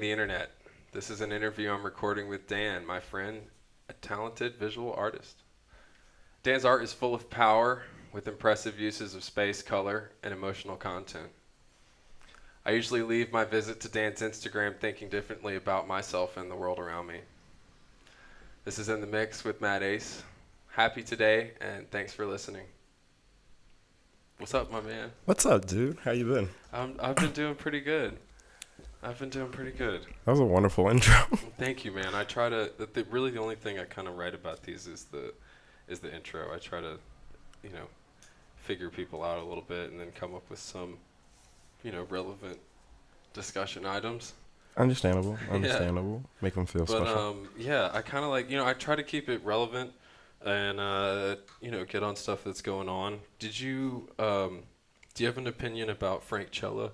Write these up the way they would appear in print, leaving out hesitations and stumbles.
the internet. This is an interview I'm recording with Dan, my friend, a talented visual artist. Dan's art is full of power, with impressive uses of space, color, and emotional content. I usually leave my visit to Dan's Instagram thinking differently about myself and the world around me. This is In the Mix with Matt Ace. Happy today, and thanks for listening. What's up, my man? What's up, dude? How you been? I've been doing pretty good. That was a wonderful intro. Thank you, man. I try to. Really, the only thing I kind of write about these is the intro. I try to, figure people out a little bit and then come up with some, relevant discussion items. Understandable. Yeah. Make them feel special. I kind of like, I try to keep it relevant and, get on stuff that's going on. Do you have an opinion about Frank Cella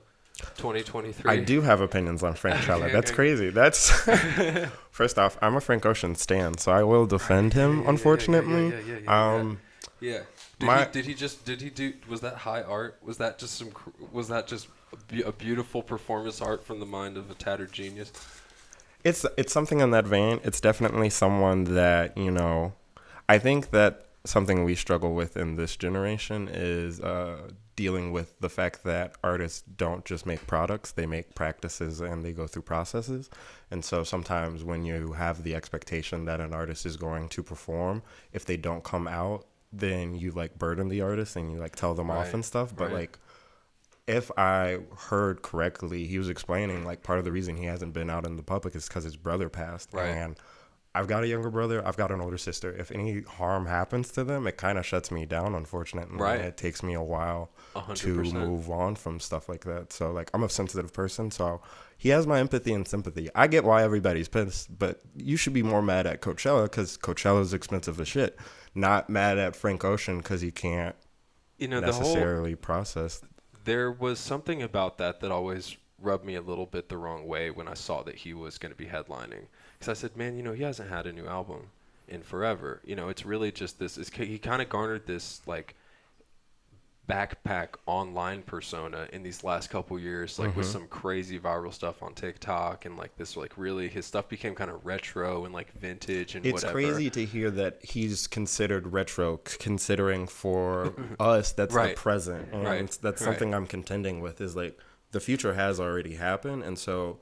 2023? I do have opinions on Frank Cella. That's crazy. That's first off, I'm a Frank Ocean stan, so I will defend him. Unfortunately, yeah. Did he do? Was that high art? Was that just a beautiful performance art from the mind of a tattered genius? It's something in that vein. It's definitely someone that I think that something we struggle with in this generation is dealing with the fact that artists don't just make products, they make practices and they go through processes. And so sometimes when you have the expectation that an artist is going to perform, if they don't come out, then you burden the artist and you tell them off and stuff. But if I heard correctly, he was explaining part of the reason he hasn't been out in the public is because his brother passed. Right. And I've got a younger brother. I've got an older sister. If any harm happens to them, it kind of shuts me down, unfortunately. Right. It takes me a while 100%. to move on from stuff like that. So, I'm a sensitive person, so he has my empathy and sympathy. I get why everybody's pissed, but you should be more mad at Coachella because Coachella's expensive as shit. Not mad at Frank Ocean because he can't necessarily process. There was something about that always rubbed me a little bit the wrong way when I saw that he was going to be headlining. Because I said, man, he hasn't had a new album in forever. It's really just this. He kind of garnered this, backpack online persona in these last couple years, with some crazy viral stuff on TikTok and this really his stuff became kind of retro and vintage and it's whatever. It's crazy to hear that he's considered retro, considering for us that's the present, and that's something I'm contending with is the future has already happened, and so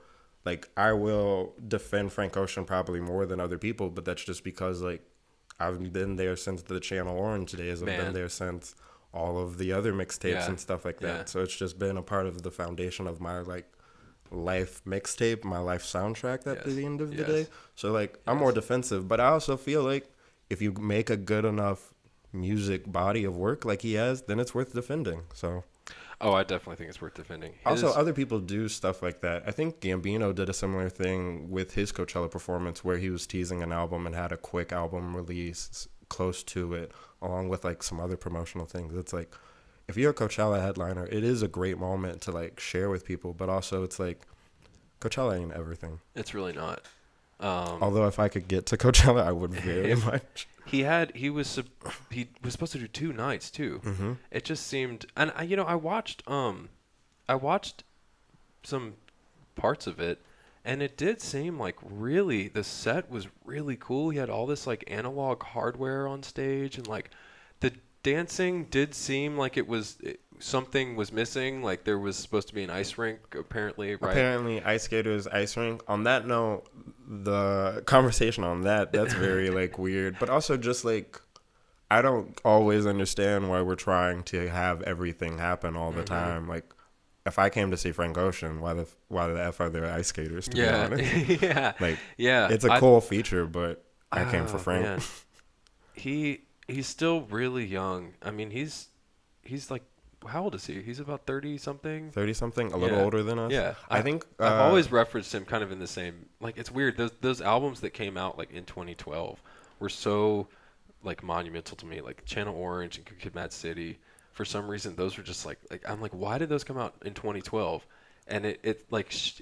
I will defend Frank Ocean probably more than other people, but that's just because I've been there since the Channel Orange days. I've been there since all of the other mixtapes and stuff like that. Yeah. So it's just been a part of the foundation of my life mixtape, my life soundtrack at the end of the day. So I'm more defensive, but I also feel if you make a good enough music body of work like he has, then it's worth defending. So oh, I definitely think it's worth defending. Also, other people do stuff like that. I think Gambino did a similar thing with his Coachella performance where he was teasing an album and had a quick album release close to it, along with some other promotional things. It's if you're a Coachella headliner, it is a great moment to share with people, but also it's Coachella ain't everything. It's really not. Although if I could get to Coachella, I would very much. He was supposed to do 2 nights too. Mm-hmm. It just seemed, and I watched some parts of it, and it did seem really the set was really cool. He had all this analog hardware on stage, and the dancing did seem like something was missing. There was supposed to be an ice rink, apparently, right? Apparently, ice skaters, ice rink. On that note, the conversation on that's very weird. But also just I don't always understand why we're trying to have everything happen all the time. If I came to see Frank Ocean, why the F are there ice skaters, to be honest? Yeah. It's a cool feature, but I came for Frank. Man. He's still really young. I mean, he's how old is he? He's about 30-something? 30-something? A little older than us? Yeah. I think... I've always referenced him kind of in the same... it's weird. Those albums that came out, in 2012 were so, monumental to me. Channel Orange and Good Kid, Mad City. For some reason, those were just, I'm why did those come out in 2012? And it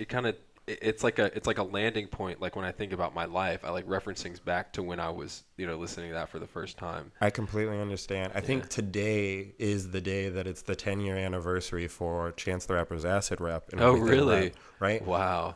kind of... It's like a landing point. When I think about my life, I referencing back to when I was listening to that for the first time. I completely understand. I think today is the day that it's the 10-year anniversary for Chance the Rapper's Acid Rap. Oh, really? Rap, right? Wow.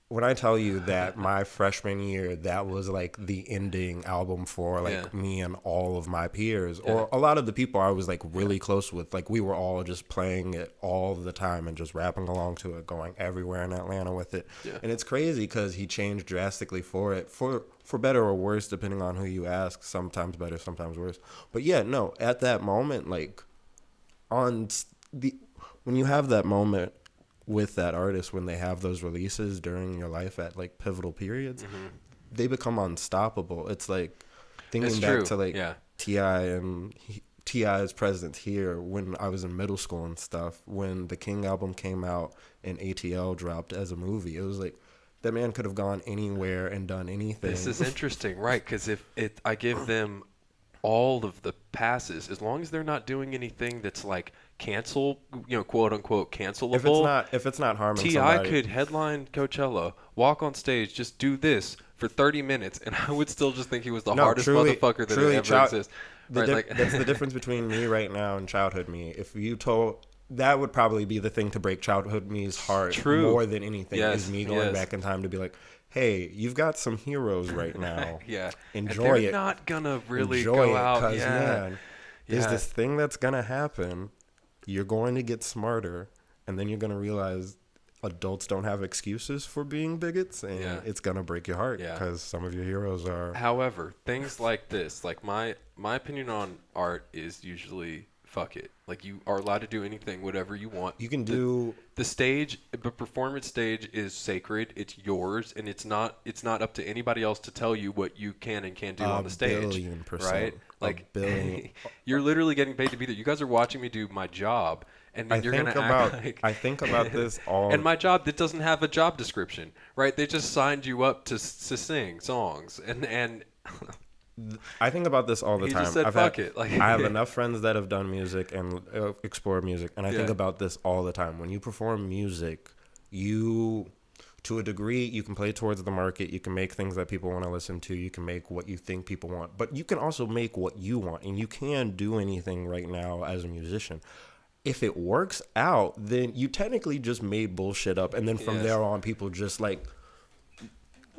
when I tell you that my freshman year, that was like the ending album for like me and all of my peers, or a lot of the people I was like really close with. Like we were all just playing it all the time and just rapping along to it, going everywhere in Atlanta with it. Yeah. And it's crazy because he changed drastically for it, for better or worse, depending on who you ask. Sometimes better, sometimes worse. But yeah, no, at that moment, like on the when you have that moment with that artist, when they have those releases during your life at like pivotal periods, they become unstoppable. It's like thinking back to like T.I. and T.I.'s presence here when I was in middle school and stuff. When the King album came out and ATL dropped as a movie, it was like that man could have gone anywhere and done anything. This is interesting, right? Because if I give them all of the passes, as long as they're not doing anything that's like cancel, quote unquote cancelable. If it's not harming T.I. somebody. could headline Coachella, walk on stage, just do this for 30 minutes, and I would still just think he was the hardest motherfucker that ever exists. Right? That's the difference between me right now and childhood me. If you told, that would probably be the thing to break childhood me's heart more than anything, is me going back in time to be like, hey, you've got some heroes right now. Enjoy it. They're not gonna really go out. Because man, there's this thing that's gonna happen. You're going to get smarter, and then you're going to realize adults don't have excuses for being bigots, and it's going to break your heart because some of your heroes are. However, things like this, like my opinion on art is usually fuck it. Like you are allowed to do anything, whatever you want. You can do the stage, the performance stage is sacred. It's yours, and it's not up to anybody else to tell you what you can and can't do on the stage. 1,000,000%. Right? Like you're literally getting paid to be there. You guys are watching me do my job, and then you're gonna act like I think about this all. And my job, that doesn't have a job description, right? They just signed you up to sing songs, and I think about this all the time. Just said, fuck it. Like, I have enough friends that have done music and explored music, and I think about this all the time. When you perform music, to a degree, you can play towards the market. You can make things that people want to listen to. You can make what you think people want, but you can also make what you want, and you can do anything right now as a musician. If it works out, then you technically just made bullshit up, and then from there on, people just like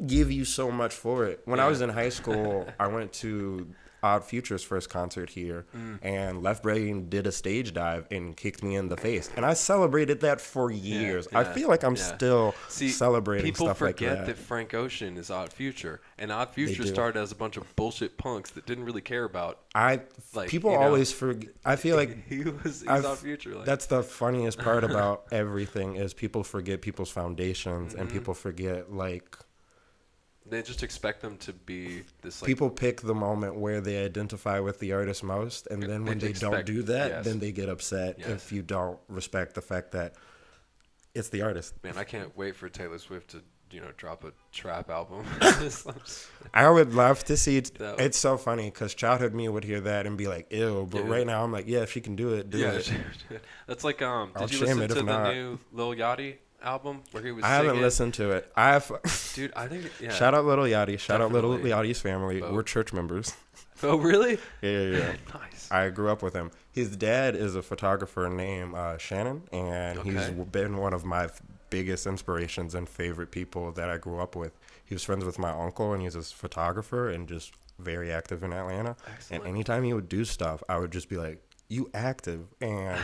give you so much for it. When I was in high school, I went to Odd Future's first concert here, and Left Brain did a stage dive and kicked me in the face, and I celebrated that for years. I feel like I'm still celebrating stuff like that. People forget that Frank Ocean is Odd Future, and Odd Future started as a bunch of bullshit punks that didn't really care about. People always forget. I feel like he's Odd Future. Like. That's the funniest part about everything is people forget people's foundations, and people forget like. They just expect them to be this. Like, people pick the moment where they identify with the artist most, and then when they don't do that, then they get upset if you don't respect the fact that it's the artist. Man, I can't wait for Taylor Swift to drop a trap album. I would love to see it. It's so funny because childhood me would hear that and be like, ew. But right now I'm like, yeah, if she can do it, do it. That's like, did you listen to the new Lil Yachty album where he was singing? Haven't listened to it. Dude, I think shout out Little Yachty. Shout out Little Yachty's family. We're church members. Oh, really? Yeah. Nice. I grew up with him. His dad is a photographer named Shannon, and he's been one of my biggest inspirations and favorite people that I grew up with. He was friends with my uncle, and he's a photographer and just very active in Atlanta. Excellent. And anytime he would do stuff, I would just be like, you active. And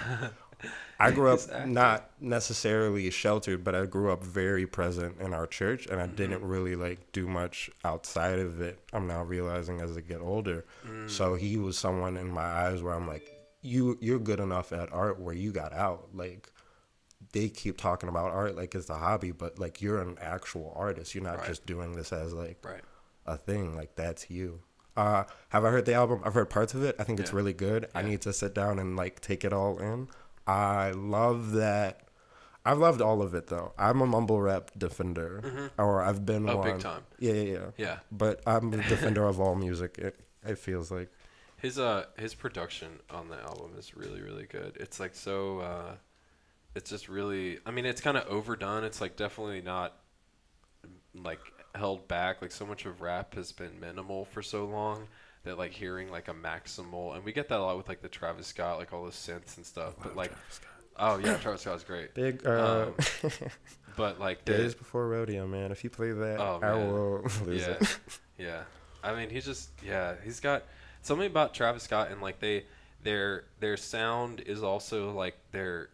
I grew up not necessarily sheltered, but I grew up very present in our church, and I didn't really like do much outside of it. I'm now realizing as I get older. So he was someone in my eyes where I'm like, you're good enough at art where you got out. Like, they keep talking about art like it's a hobby, but like you're an actual artist. You're not just doing this as like a thing. Like, that's you. Have I heard the album? I've heard parts of it. I think it's really good. I need to sit down and like take it all in. I love that. I've loved all of it though. I'm a mumble rap defender, or I've been one. Big time. Yeah. But I'm a defender of all music. It feels like his production on the album is really, really good. It's like so. It's just really. I mean, it's kind of overdone. It's like definitely not like held back. Like, so much of rap has been minimal for so long that like hearing like a maximal, and we get that a lot with like the Travis Scott, like all the synths and stuff. But like Oh yeah, Travis Scott's great. Big But like Days Before Rodeo, man. If you play that, oh I man, will lose yeah, it. yeah. I mean, he's got something about Travis Scott, and like their sound is also like their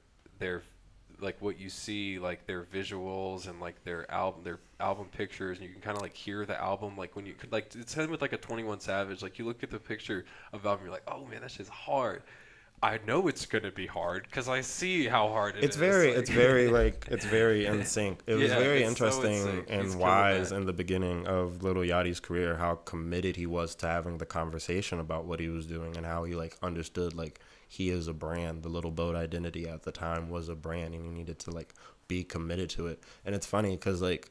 like what you see, like their visuals and like their album pictures, and you can kind of like hear the album, like when you could like it's him with like a 21 Savage, like you look at the picture of album, you're like, oh man, that shit's hard. I know it's gonna be hard because I see how hard it It's is. very, Like, it's very like, it's very in sync. It was yeah, very it's so in interesting sync. He's and killing wise that. in the beginning of Little Yachty's career, how committed he was to having the conversation about what he was doing and how he like understood like he is a brand. The Little Boat identity at the time was a brand, and he needed to like be committed to it. And it's funny because like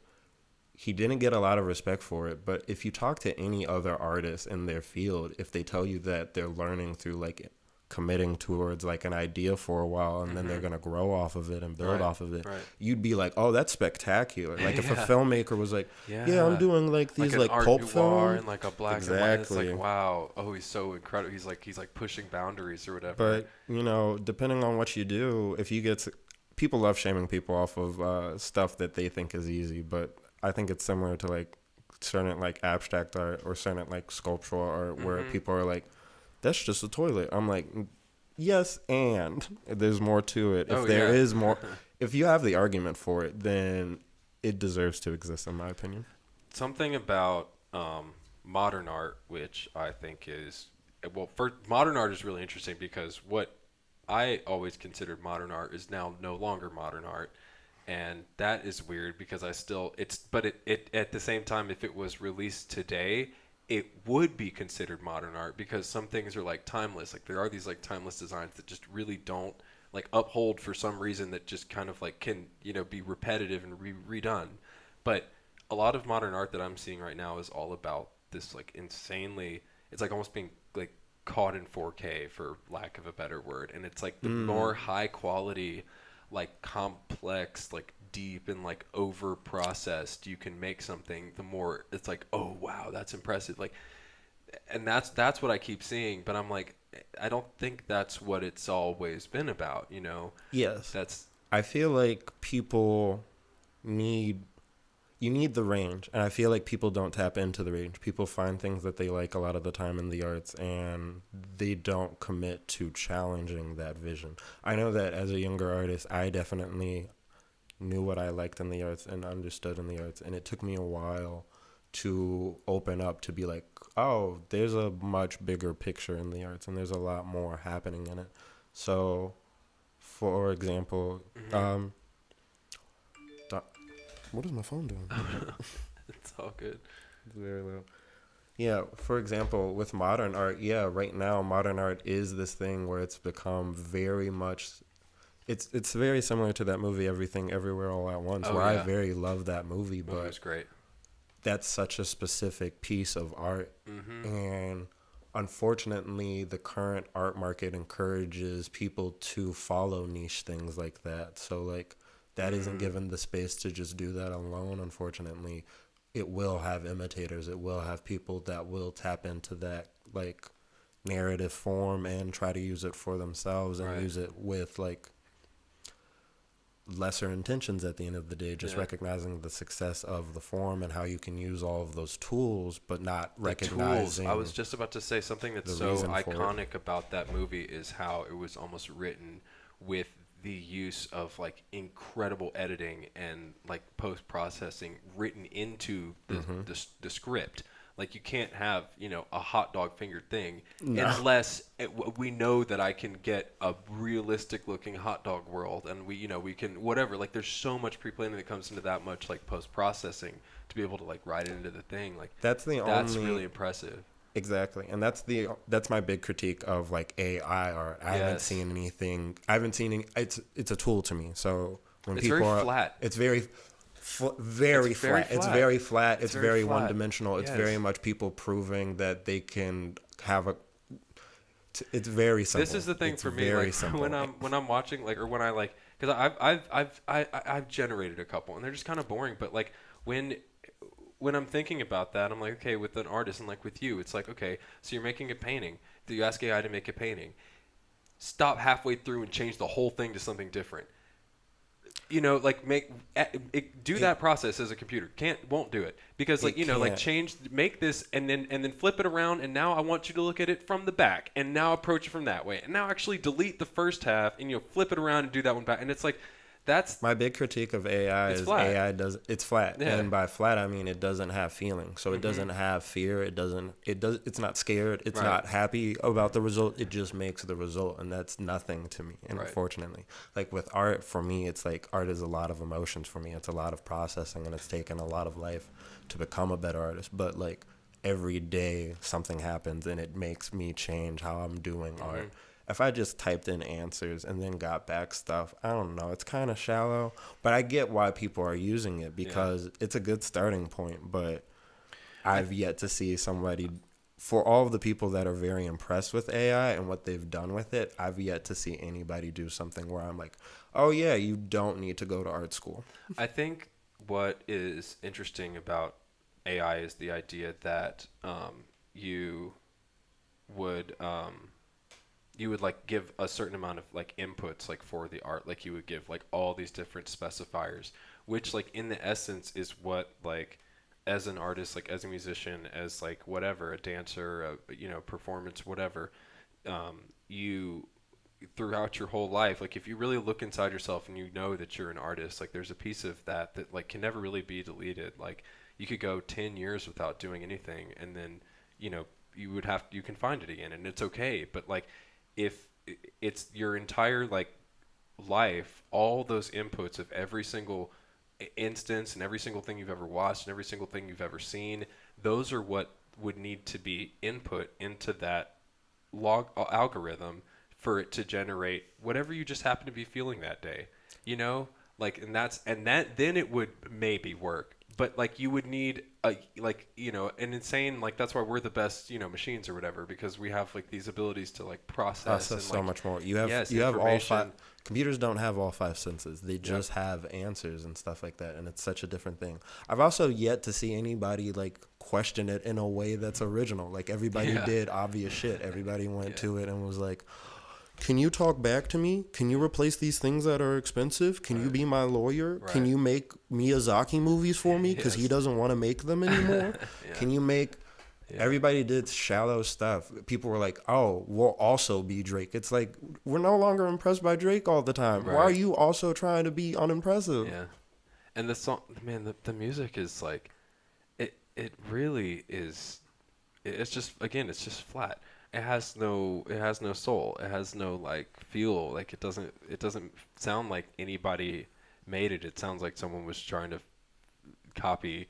he didn't get a lot of respect for it, but if you talk to any other artist in their field, if they tell you that they're learning through like committing towards like an idea for a while and then they're going to grow off of it and build off of it, you'd be like, oh, that's spectacular. Like if a filmmaker was like, yeah, I'm doing like these like art pulp noir films and like a black and white. It's like, wow, oh, he's so incredible. He's like pushing boundaries or whatever. But you know, depending on what you do, if you get people love shaming people off of stuff that they think is easy, but I think it's similar to like certain like abstract art or certain like sculptural art where people are like, that's just a toilet. I'm like, yes, and there's more to it. If there is more, if you have the argument for it, then it deserves to exist, in my opinion. Something about modern art, which I think is, well, for modern art is really interesting because what I always considered modern art is now no longer modern art. And that is weird because but it at the same time, if it was released today, it would be considered modern art because some things are like timeless. Like there are these like timeless designs that just really don't like uphold for some reason, that just kind of like can, be repetitive and redone. But a lot of modern art that I'm seeing right now is all about this like insanely, it's like almost being like caught in 4K for lack of a better word. And it's like the more high quality, like complex, like deep and like over processed you can make something, the more it's like, oh wow, that's impressive. Like, and that's what I keep seeing, but I'm like, I don't think that's what it's always been about, Yes. That's, I feel like people need, you need the range, and I feel like people don't tap into the range. People find things that they like a lot of the time in the arts, and they don't commit to challenging that vision. I know that as a younger artist, I definitely knew what I liked in the arts and understood in the arts, and it took me a while to open up to be like, oh, there's a much bigger picture in the arts, and there's a lot more happening in it. So, for example, what is my phone doing? it's all good. It's very low. Yeah, for example, with modern art, right now modern art is this thing where it's become very much, it's very similar to that movie Everything Everywhere All at Once, where I very love that movie, but it's great. That's such a specific piece of art, and unfortunately the current art market encourages people to follow niche things like that. So like that isn't given the space to just do that alone. Unfortunately, it will have imitators. It will have people that will tap into that like narrative form and try to use it for themselves and use it with like lesser intentions at the end of the day, just recognizing the success of the form and how you can use all of those tools, but not recognizing. I was just about to say something that's so iconic about that movie is how it was almost written with the use of like incredible editing and like post-processing written into the script. Like you can't have, a hot dog fingered thing unless we know that I can get a realistic looking hot dog world, and we can whatever. Like there's so much pre-planning that comes into that much like post-processing to be able to like write it into the thing. Like that's really impressive. Exactly, and that's my big critique of like AI art. I haven't seen anything. It's a tool to me. So when it's people very flat. It's very flat. It's very flat. It's very one-dimensional. It's very much people proving that they can have it's very simple. This is the thing for me. Like when I'm watching, like, or when I like, because I've generated a couple, and they're just kind of boring. But like when I'm thinking about that, I'm like, okay, with an artist, and like with you, it's like, okay, so you're making a painting. Do you ask AI to make a painting? stop halfway through and change the whole thing to something different. You know, like do that process as a computer. Won't do it because like, you know, like make this and then flip it around, and now I want you to look at it from the back, and now approach it from that way, and now actually delete the first half, and flip it around and do that one back, and it's like that's my big critique of AI is flat. It's flat, and by flat I mean it doesn't have feeling, so it doesn't have fear. It's not scared. It's not happy about the result. It just makes the result, and that's nothing to me. And unfortunately, like with art, for me, it's like art is a lot of emotions for me. It's a lot of processing, and it's taken a lot of life to become a better artist. But like every day something happens, and it makes me change how I'm doing art. If I just typed in answers and then got back stuff, I don't know. It's kind of shallow, but I get why people are using it because it's a good starting point. But I've yet to see somebody, for all of the people that are very impressed with AI and what they've done with it, I've yet to see anybody do something where I'm like, oh yeah, you don't need to go to art school. I think what is interesting about AI is the idea that you would like give a certain amount of like inputs like for the art, like you would give like all these different specifiers, which like in the essence is what like as an artist, like as a musician, as like whatever, a dancer, performance, whatever, you throughout your whole life, like if you really look inside yourself and you know that you're an artist, like there's a piece of that like can never really be deleted. Like you could go 10 years without doing anything, and then you can find it again, and it's okay. But like if it's your entire like life, all those inputs of every single instance and every single thing you've ever watched and every single thing you've ever seen, those are what would need to be input into that algorithm for it to generate whatever you just happen to be feeling that day, like, then it would maybe work. But like you would need an insane, like that's why we're the best machines or whatever, because we have like these abilities to like process and, so like, much more. You have all five. Computers don't have all five senses. They just have answers and stuff like that, and it's such a different thing. I've also yet to see anybody like question it in a way that's original. Like everybody did obvious shit. Everybody went to it and was like, can you talk back to me? Can you replace these things that are expensive? Can you be my lawyer? Can you make Miyazaki movies for me because he doesn't want to make them anymore? Can you make... Everybody did shallow stuff. People were like, oh, we'll also be Drake. It's like, we're no longer impressed by Drake all the time. Why are you also trying to be unimpressive? Yeah. And the song, man, the music is like, it really is, it's just, again, it's just flat. It has no soul. It has no like feel. Like it doesn't sound like anybody made it. It sounds like someone was trying to copy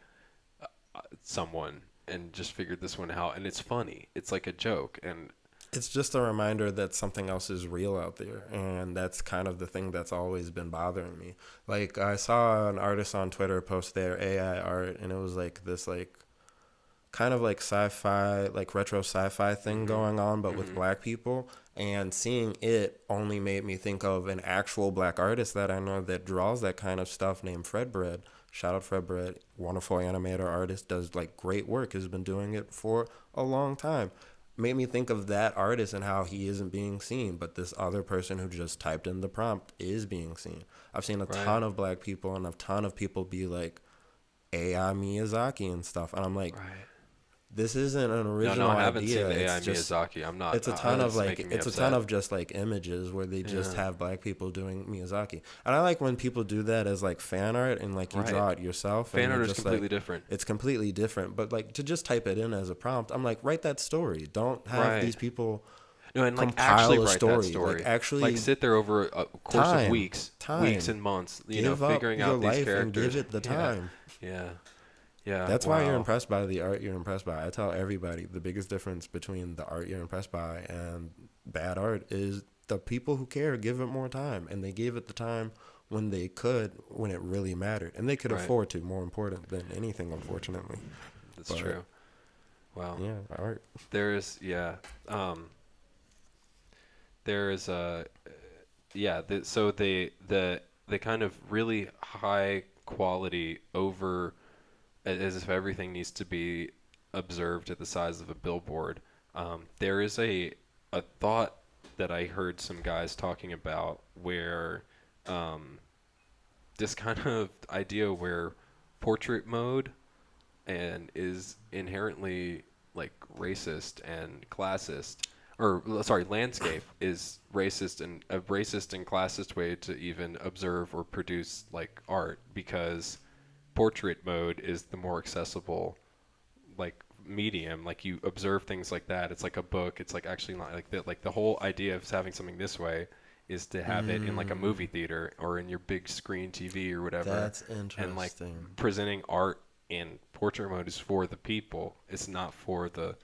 someone and just figured this one out. And it's funny. It's like a joke, and it's just a reminder that something else is real out there. And that's kind of the thing that's always been bothering me. Like I saw an artist on Twitter post their AI art, and it was like this like kind of like sci-fi, like retro sci-fi thing going on, but with black people. And seeing it only made me think of an actual black artist that I know that draws that kind of stuff named Fredbread. Shout out Fredbread, wonderful animator artist, does like great work, has been doing it for a long time. Made me think of that artist and how he isn't being seen, but this other person who just typed in the prompt is being seen. I've seen a ton of black people and a ton of people be like AI Miyazaki and stuff, and I'm like, this isn't an original idea. I haven't seen AI Miyazaki. I'm not. It's a ton of like, it's a ton of just like images where they just have black people doing Miyazaki. And I like when people do that as like fan art and like you draw it yourself. Fan art is just completely different. It's completely different. But like to just type it in as a prompt, I'm like, write that story. Don't have these people. No, and like actually write story. That story. Like actually, like sit there over a course of weeks and months, figuring out these characters and give it the time. Yeah, that's why you're impressed by the art you're impressed by. I tell everybody the biggest difference between the art you're impressed by and bad art is the people who care give it more time, and they gave it the time when they could, when it really mattered, and they could afford to. More important than anything, unfortunately. That's true. Wow. Yeah, art. There's so the kind of really high quality over, as if everything needs to be observed at the size of a billboard. There is a thought that I heard some guys talking about where this kind of idea where portrait mode and is inherently like racist and classist, or sorry, landscape is racist, and a racist and classist way to even observe or produce like art, because portrait mode is the more accessible like medium. Like you observe things like that, it's like a book, it's like actually not like the whole idea of having something this way is to have it in like a movie theater or in your big screen TV or whatever. That's interesting. And like presenting art in portrait mode is for the people. It's not for the,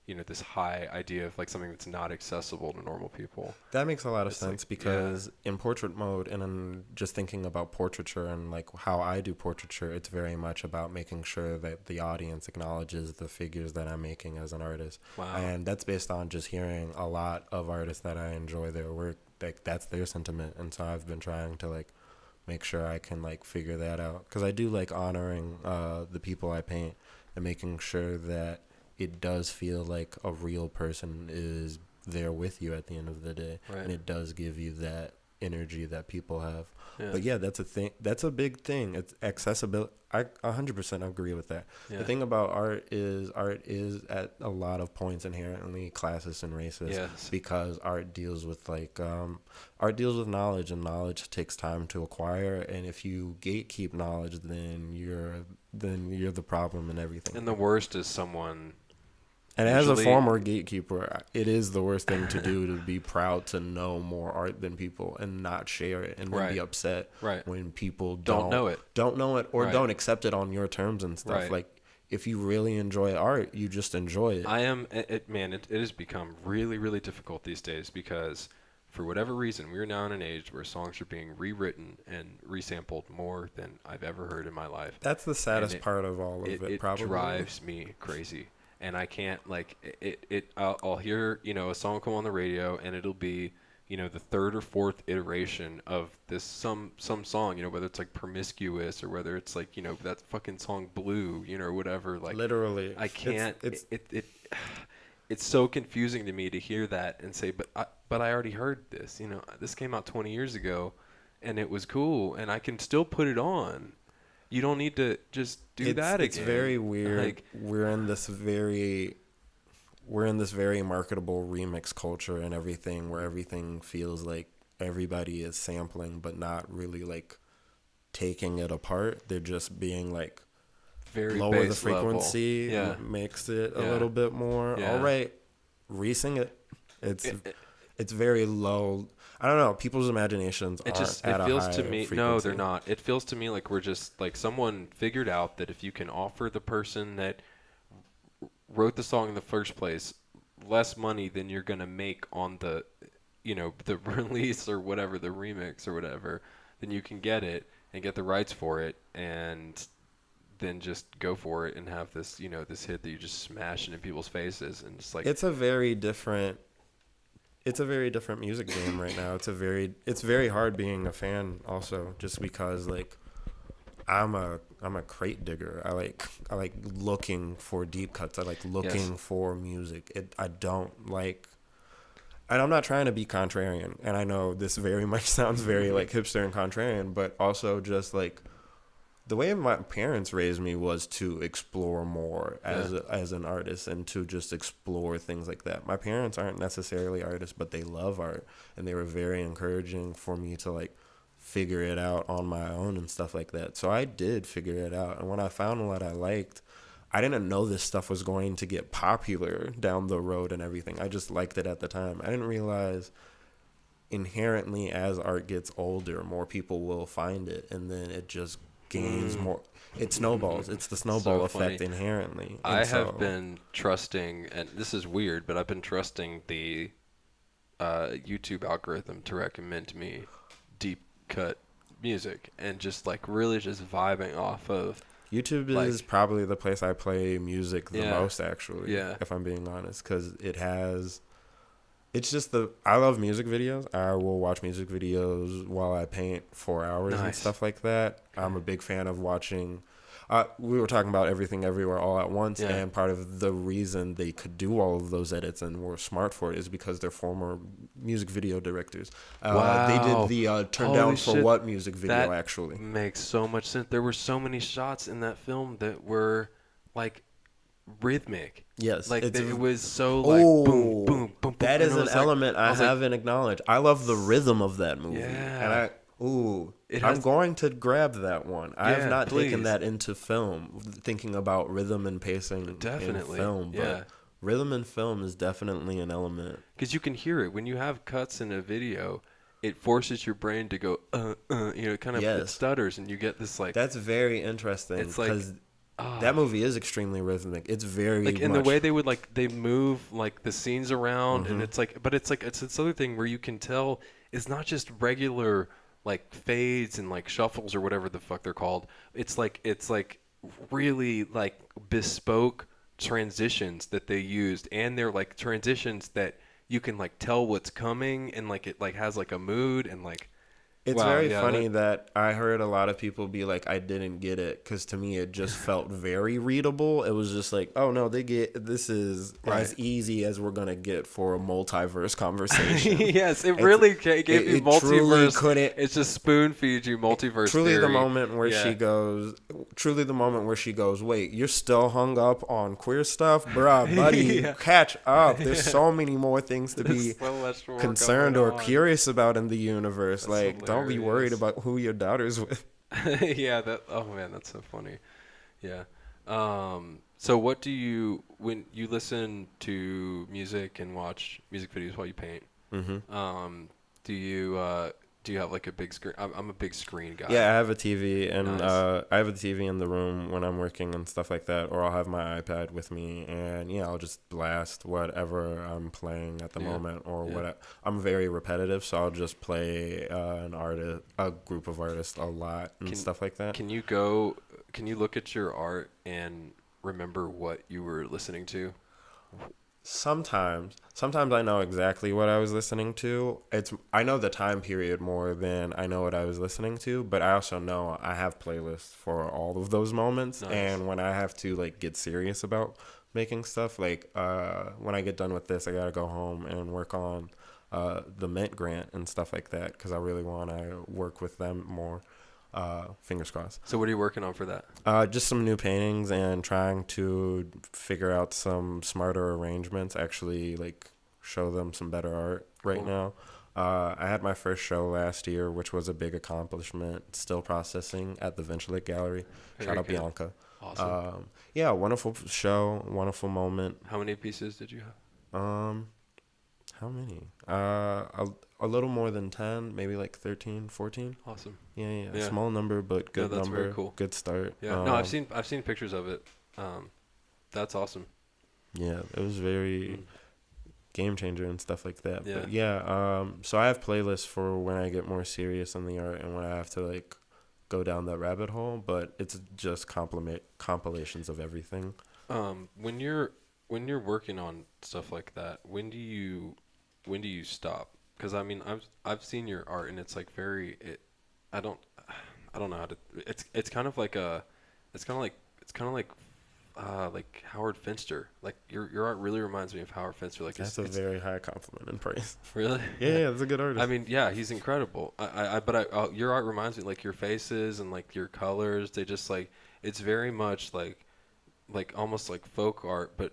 you know, this high idea of like something that's not accessible to normal people. That makes a lot of sense, like, because in portrait mode, and I'm just thinking about portraiture and like how I do portraiture, it's very much about making sure that the audience acknowledges the figures that I'm making as an artist. Wow. And that's based on just hearing a lot of artists that I enjoy their work. Like that's their sentiment. And so I've been trying to like make sure I can like figure that out, because I do like honoring the people I paint and making sure that it does feel like a real person is there with you at the end of the day. Right. And it does give you that energy that people have. Yeah. But yeah, that's a thing. That's a big thing. It's accessibility. I 100% agree with that. Yeah. The thing about art is at a lot of points inherently classist and racist. Yes. Because art deals with like art deals with knowledge, and knowledge takes time to acquire. And if you gatekeep knowledge, then you're the problem in everything. And the worst is someone. And as a former gatekeeper, it is the worst thing to do, to be proud to know more art than people and not share it, and then be upset when people don't know it or don't accept it on your terms and stuff. Like, if you really enjoy art, you just enjoy it. It has become really, really difficult these days, because for whatever reason, we're now in an age where songs are being rewritten and resampled more than I've ever heard in my life. That's the saddest part of all of it, probably. It drives me crazy. And I can't, like, I'll hear, you know, a song come on the radio, and it'll be, you know, the third or fourth iteration of this some song, you know, whether it's like Promiscuous or whether it's like, you know, that fucking song Blue, you know, or whatever. Like, literally, I can't. It's so confusing to me to hear that and say, but I already heard this. You know, this came out 20 years ago, and it was cool, and I can still put it on. You don't need to just do that again. It's very weird. Like, we're in this very marketable remix culture and everything, where everything feels like everybody is sampling but not really like taking it apart. They're just being like, very lower the frequency, makes it a little bit more. All right, re-sing it. It's very low. I don't know. People's imaginations aren't at a high frequency. No, they're not. It feels to me like we're just like someone figured out that if you can offer the person that wrote the song in the first place less money than you're gonna make on the, you know, the release or whatever, the remix or whatever, then you can get it and get the rights for it, and then just go for it and have this, you know, this hit that you just smash into people's faces. And it's like, it's a very different music game right now. It's very hard being a fan also, just because like I'm a crate digger. I like looking for deep cuts. I like looking for music. I don't like, and I'm not trying to be contrarian, and I know this very much sounds very like hipster and contrarian, but also just like the way my parents raised me was to explore more as an artist, and to just explore things like that. My parents aren't necessarily artists, but they love art, and they were very encouraging for me to like figure it out on my own and stuff like that. So I did figure it out, and when I found what I liked, I didn't know this stuff was going to get popular down the road and everything. I just liked it at the time. I didn't realize inherently as art gets older, more people will find it, and then it just gains more. It snowballs. It's the snowball effect inherently. And I have been trusting, and this is weird, but I've been trusting the YouTube algorithm to recommend me deep cut music, and just like really just vibing off of YouTube is probably the place I play music the most, actually. Yeah. If I'm being honest, because it's just I love music videos. I will watch music videos while I paint for hours and stuff like that. I'm a big fan of watching. We were talking about Everything Everywhere All at Once, Yeah. and part of the reason they could do all of those edits and were smart for it is because they're former music video directors. They did the Turn Holy Down for shit. What music video, That actually. makes so much sense. There were so many shots in that film that were like rhythmic. Yes, Like it's it was so like boom, boom, boom, boom. That and is it an was like- element I was like, haven't acknowledged. I love the rhythm of that movie. Yeah. And It I'm has- going to grab that one. I Yeah, have not taken please. that into film, thinking about rhythm and pacing Definitely, in film. But yeah. rhythm in film is definitely an element. because you can hear it when you have cuts in a video. It forces your brain to go, it kind of it Yes. stutters, and you get this like That's very interesting It's like, because ah. that movie is extremely rhythmic. It's very like in much, the way they would like they move like the scenes around, Mm-hmm. and it's like, but it's like it's this other thing where you can tell it's not just regular like fades and like shuffles or whatever the fuck they're called. It's like really like bespoke transitions that they used, and they're like transitions that you can like tell what's coming, and like it like has like a mood, and like It's wow, very yeah, funny that I heard a lot of people be like, I didn't get it, because to me it just felt very readable. It was just like, oh no, this is Right. as easy as we're gonna get for a multiverse conversation. yes, it really gave you it truly multiverse. couldn't- It's just spoon feeds you multiverse. Truly the theory. moment where Yeah. she goes, wait, you're still hung up on queer stuff? Bruh, buddy, Yeah. catch up. There's so many more things to be There's so much more concerned going or on. curious about in the universe. That's Like, don't be worried hilarious. about who your daughter's with. yeah, oh man, that's so funny. Yeah. So what do you when you listen to music and watch music videos while you paint? Mm-hmm. Do you have like a big screen? I'm a big screen guy. Yeah, I have a TV, and Nice. I have a TV in the room when I'm working and stuff like that, or I'll have my iPad with me, and yeah, I'll just blast whatever I'm playing at the Yeah. moment, or Yeah. what. I'm very repetitive, so I'll just play a group of artists a lot and stuff like that. Can you look at your art and remember what you were listening to? Sometimes I know exactly what I was listening to. I know the time period more than I know what I was listening to, but I also know I have playlists for all of those moments. Nice. And when I have to like get serious about making stuff, like when I get done with this, I gotta go home and work on the Mint grant and stuff like that, because I really want to work with them more. Fingers crossed. So what are you working on for that? Just some new paintings and trying to figure out some smarter arrangements, actually like show them some better art right Cool. now. I had my first show last year, which was a big accomplishment. Still processing at the Venture Gallery. Very Shout out good. Bianca. Awesome. Yeah, wonderful show, wonderful moment. How many pieces did you have? How many? A little more than 10, maybe like 13, 14. Awesome. Yeah. Yeah. Small number, but good that's number. very cool. Good start. Yeah. No, I've seen pictures of it. That's awesome. Yeah, it was very game changer and stuff like that. Yeah. But yeah, so I have playlists for when I get more serious in the art and when I have to like go down that rabbit hole, but it's just compilations of everything. When you're working on stuff like that, when do you stop? Because I mean, I've seen your art, and it's like I don't know how to. It's kind of like like Howard Finster. Like your art really reminds me of Howard Finster. Like That's a very high compliment and praise. really. Yeah, that's a good artist. I mean, yeah, he's incredible. Your art reminds me, like your faces and like your colors. They just like it's very much like almost like folk art, but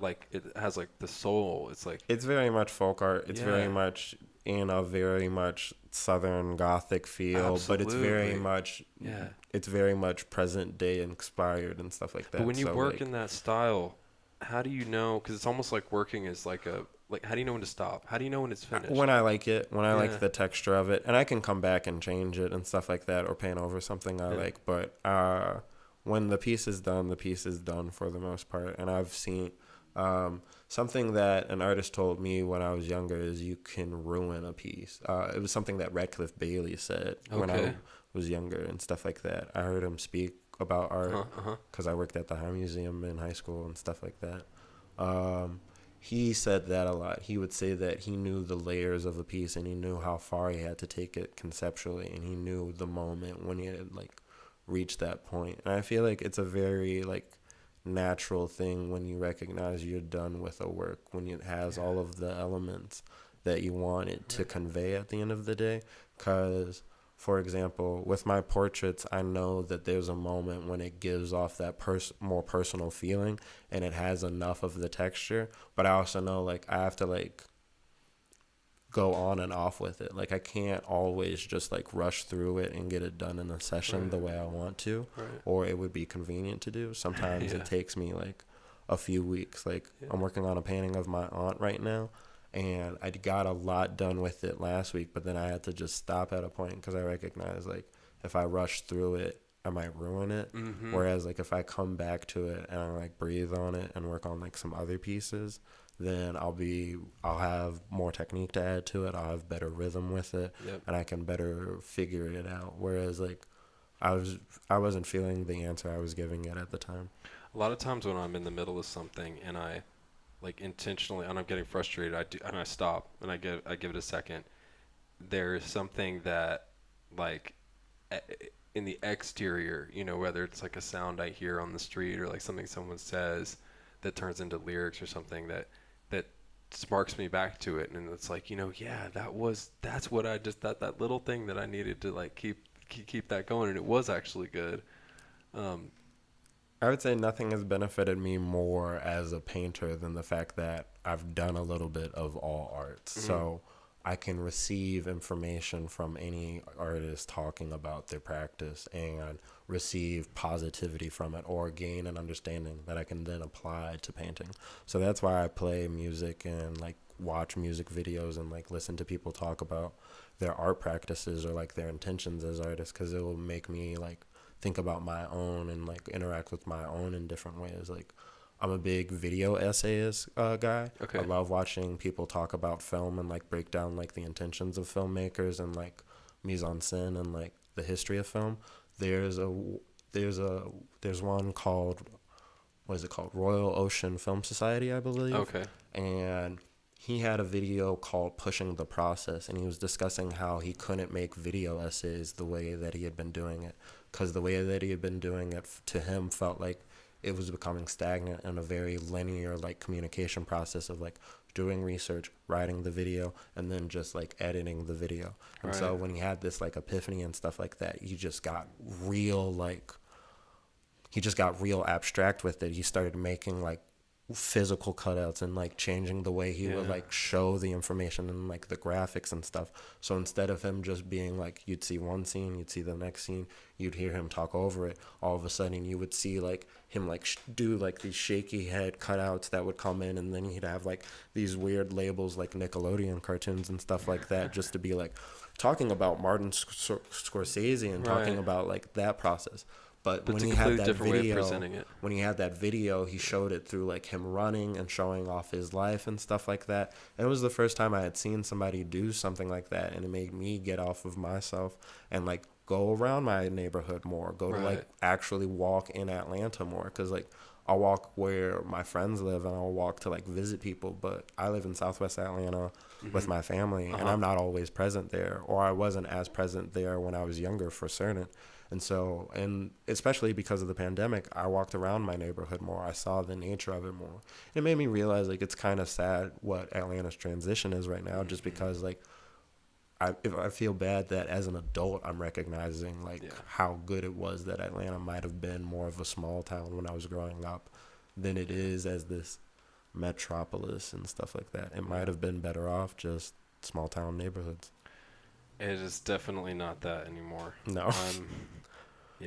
like it has like the soul. It's like it's very much folk art. It's Yeah. very much in a very much Southern Gothic feel, but it's very Absolutely. it's very much present day inspired and stuff like that. But when you So, work like, in that style, how do you know? Because it's almost like working is like how do you know when to stop? How do you know when it's finished? when I like it, when I Yeah. like the texture of it, and I can come back and change it and stuff like that, or paint over something I Yeah. like. But when the piece is done for the most part. And I've seen something that an artist told me when I was younger is you can ruin a piece. It was something that Radcliffe Bailey said when I Okay. was younger and stuff like that. I heard him speak about art Uh-huh. because I worked at the High Museum in high school and stuff like that. He said that a lot. He would say that he knew the layers of a piece and he knew how far he had to take it conceptually, and he knew the moment when he had like reach that point. And I feel like it's a very like natural thing when you recognize you're done with a work, when it has all of the elements that you want it to convey at the end of the day. Because, for example, with my portraits, I know that there's a moment when it gives off that more personal feeling and it has enough of the texture. But I also know like I have to like go on and off with it. Like I can't always just like rush through it and get it done in a session the way I want to, or it would be convenient to do. Sometimes it takes me like a few weeks. Like I'm working on a painting of my aunt right now, and I got a lot done with it last week, but then I had to just stop at a point because I recognize like if I rush through it, I might ruin it. Mm-hmm. Whereas like if I come back to it and I like breathe on it and work on like some other pieces, then I'll have more technique to add to it. I'll have better rhythm with it, and I can better figure it out. Whereas like I wasn't feeling the answer I was giving it at the time. A lot of times when I'm in the middle of something and I like intentionally and I'm getting frustrated, I stop and I give it a second. There's something that like in the exterior, you know, whether it's like a sound I hear on the street or like something someone says that turns into lyrics or something that sparks me back to it, and it's like, you know, that's what I just that little thing that I needed to like keep that going, and it was actually good. I would say nothing has benefited me more as a painter than the fact that I've done a little bit of all arts. Mm-hmm. So I can receive information from any artist talking about their practice and receive positivity from it or gain an understanding that I can then apply to painting. So that's why I play music and like watch music videos and like listen to people talk about their art practices or like their intentions as artists, because it will make me like think about my own and like interact with my own in different ways. Like I'm a big video essayist guy. Okay. I love watching people talk about film and like break down like the intentions of filmmakers and like mise en scène and like the history of film. There's one called, what is it called? Royal Ocean Film Society, I believe. Okay. And he had a video called Pushing the Process, and he was discussing how he couldn't make video essays the way that he had been doing it, because the way that he had been doing it to him felt like it was becoming stagnant in a very linear like communication process of like doing research, writing the video, and then just like editing the video. And so when he had this like epiphany and stuff like that, he just got real abstract with it. He started making like physical cutouts and like changing the way he would like show the information and like the graphics and stuff. So instead of him just being like, you'd see one scene, you'd see the next scene, you'd hear him talk over it, all of a sudden you would see like him like do like these shaky head cutouts that would come in, and then he'd have like these weird labels like Nickelodeon cartoons and stuff like that, just to be like talking about Martin Scorsese and talking about like that process. But when he had that video, he showed it through like him running and showing off his life and stuff like that. And it was the first time I had seen somebody do something like that, and it made me get off of myself and like go around my neighborhood more, to like actually walk in Atlanta more, because like I'll walk where my friends live and I'll walk to like visit people, but I live in Southwest Atlanta with my family, and I'm not always present there, or I wasn't as present there when I was younger for certain. And so, and especially because of the pandemic, I walked around my neighborhood more. I saw the nature of it more. It made me realize like it's kind of sad what Atlanta's transition is right now, just because like I feel bad that as an adult I'm recognizing like how good it was that Atlanta might have been more of a small town when I was growing up than it is as this metropolis and stuff like that. It might have been better off just small town neighborhoods. It is definitely not that anymore. No.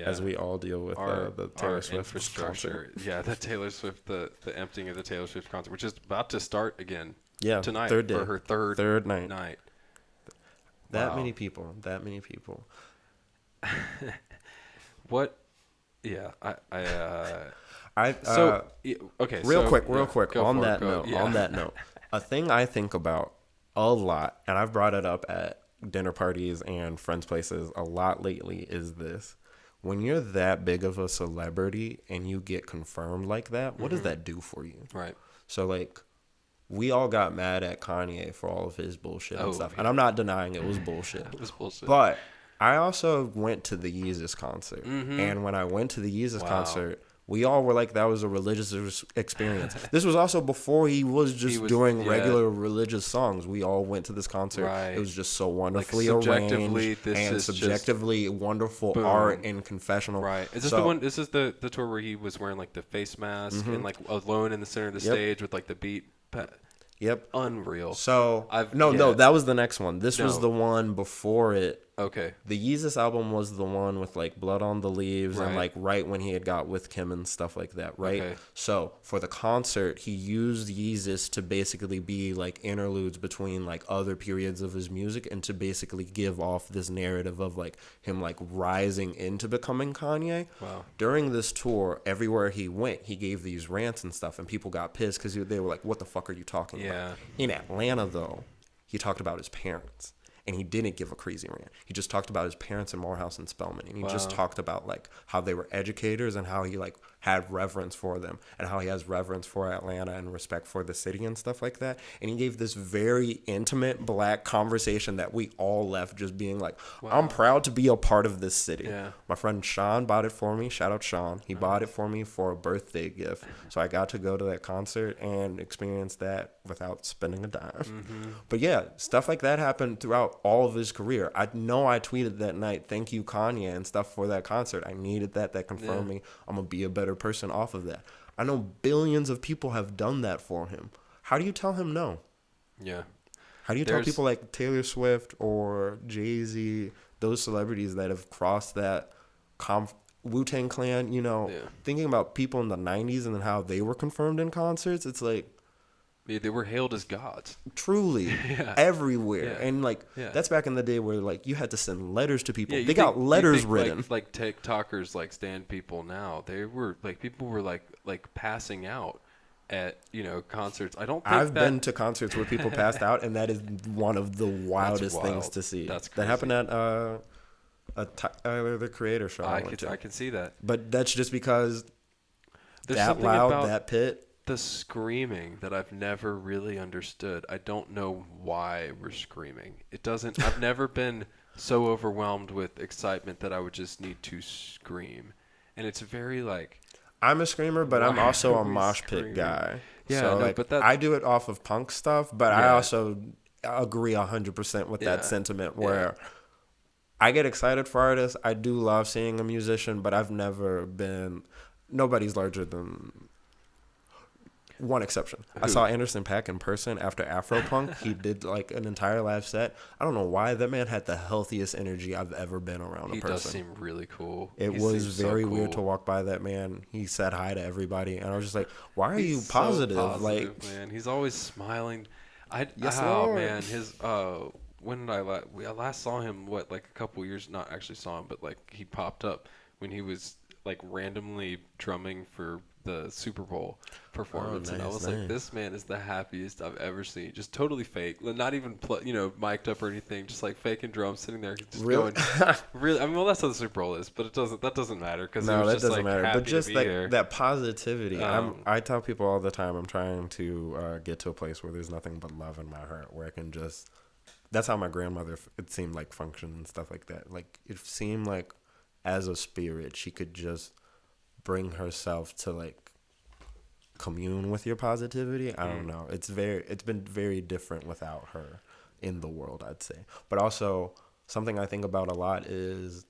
As we all deal with the Taylor Swift infrastructure. Yeah, the Taylor Swift, the emptying of the Taylor Swift concert, which is about to start again. Yeah, tonight third day. For her third night. That many people. What? Yeah, okay. Real quick. On that note, a thing I think about a lot, and I've brought it up at dinner parties and friends' places a lot lately, is this: when you're that big of a celebrity and you get confirmed like that, what does that do for you? Right. So like, we all got mad at Kanye for all of his bullshit and stuff, and I'm not denying it was bullshit. It was bullshit. But I also went to the Yeezus concert, and when I went to the Yeezus concert, we all were like, that was a religious experience. This was also before he was just doing regular religious songs. We all went to this concert. Right. It was just so wonderfully arranged and subjectively wonderful art and confessional. Right. Is this the one? This is the tour where he was wearing like the face mask and like alone in the center of the stage with like the beat. Yep. Unreal. So no, that was the next one. This was the one before it. Okay. The Yeezus album was the one with like Blood on the Leaves and like right when he had got with Kim and stuff like that, right? Okay. So for the concert, he used Yeezus to basically be like interludes between like other periods of his music and to basically give off this narrative of like him like rising into becoming Kanye. Wow. During this tour, everywhere he went, he gave these rants and stuff, and people got pissed because they were like, "What the fuck are you talking about?" In Atlanta, though, he talked about his parents. And he didn't give a crazy rant. He just talked about his parents in Morehouse and Spelman. And he just talked about like how they were educators and how he like had reverence for them and how he has reverence for Atlanta and respect for the city and stuff like that. And he gave this very intimate Black conversation that we all left just being like, I'm proud to be a part of this city. Yeah. My friend Sean bought it for me. Shout out Sean. He bought it for me for a birthday gift. So I got to go to that concert and experience that without spending a dime. Mm-hmm. But yeah, stuff like that happened throughout all of his career. I know I tweeted that night, thank you Kanye and stuff for that concert. I needed that. That confirmed me. I'm going to be a better person off of that. I know billions of people have done that for him. How do you tell him no? Yeah. How do you tell people like Taylor Swift or Jay-Z, those celebrities that have crossed that Wu-Tang Clan, you know, thinking about people in the 90s and then how they were confirmed in concerts, it's like, yeah, they were hailed as gods. Truly. Everywhere. Yeah. And, like, that's back in the day where, like, you had to send letters to people. They got letters written. Like TikTokers, like, stand people now. They were, like, people were, like passing out at, you know, concerts. I don't think I've been to concerts where people passed out, and that is one of the wildest things to see. That's crazy. That happened at Tyler, the Creator show. I can see that. But that's just because that loud, that pit. The screaming that I've never really understood. I don't know why we're screaming. I've never been so overwhelmed with excitement that I would just need to scream. And it's very like... I'm a screamer, but I'm also a mosh pit guy. Yeah, so, no, like, but I do it off of punk stuff, but I also agree 100% with that sentiment where I get excited for artists. I do love seeing a musician, but I've never been... Nobody's larger than... One exception. I saw Anderson .Paak in person after Afropunk. He did like an entire live set. I don't know why. That man had the healthiest energy I've ever been around a person. He does seem really cool. It was very weird to walk by that man. He said hi to everybody. And I was just like, why are you positive? So positive, like, man. He's always smiling. Man. His, when I last saw him, like a couple years, not actually saw him, but like he popped up when he was like randomly drumming for the Super Bowl performance, and I was like, this man is the happiest I've ever seen. Just totally fake, not even mic'd up or anything, just like faking drums, sitting there just going really. I mean, well, that's how the Super Bowl is, but that doesn't matter because that doesn't matter. But just like that positivity, I tell people all the time, I'm trying to get to a place where there's nothing but love in my heart, where I can just. That's how my grandmother, it seemed like, functioned and stuff like that. Like it seemed like, as a spirit, she could just bring herself to like commune with your positivity. I don't know. It's been very different without her in the world, I'd say. But also something I think about a lot is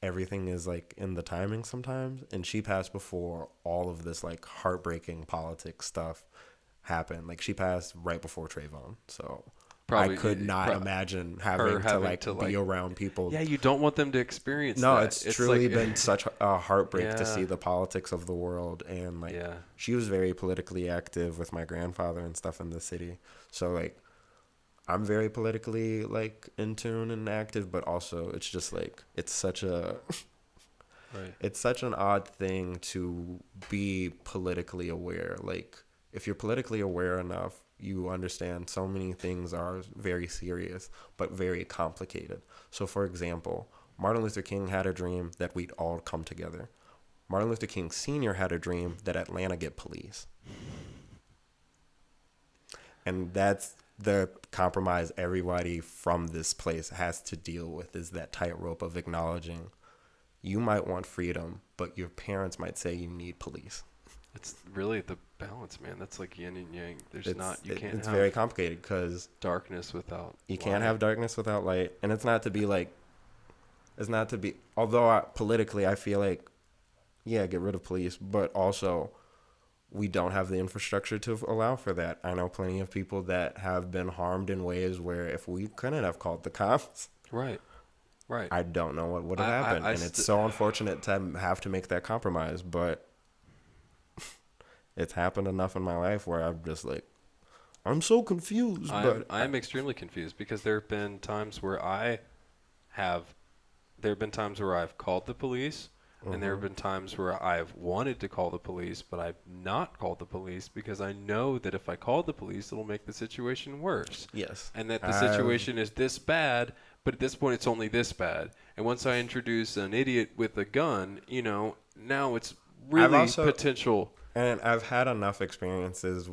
everything is like in the timing sometimes. And she passed before all of this like heartbreaking politics stuff happened. Like she passed right before Trayvon. So I could not imagine having to be around people. Yeah, you don't want them to experience that. No, it's truly been such a heartbreak to see the politics of the world. And, like, she was very politically active with my grandfather and stuff in the city. So, like, I'm very politically, like, in tune and active, but also it's just, like, it's such a... It's such an odd thing to be politically aware. Like, if you're politically aware enough, you understand so many things are very serious, but very complicated. So, for example, Martin Luther King had a dream that we'd all come together. Martin Luther King Sr. had a dream that Atlanta get police. And that's the compromise everybody from this place has to deal with is that tightrope of acknowledging you might want freedom, but your parents might say you need police. It's really the balance, man. That's like yin and yang. It's very complicated because darkness without you can't have darkness without light. And it's not to be, although politically I feel like, yeah, get rid of police, but also we don't have the infrastructure to allow for that. I know plenty of people that have been harmed in ways where if we couldn't have called the cops, right, I don't know what would have happened. And it's so unfortunate to have to make that compromise, but it's happened enough in my life where I'm just like, I'm so confused. I'm extremely confused because there have been times where I've called the police, and there have been times where I've wanted to call the police, but I've not called the police because I know that if I call the police, it'll make the situation worse. Yes. And that the situation is this bad, but at this point it's only this bad. And once I introduce an idiot with a gun, now it's really potential. And I've had enough experiences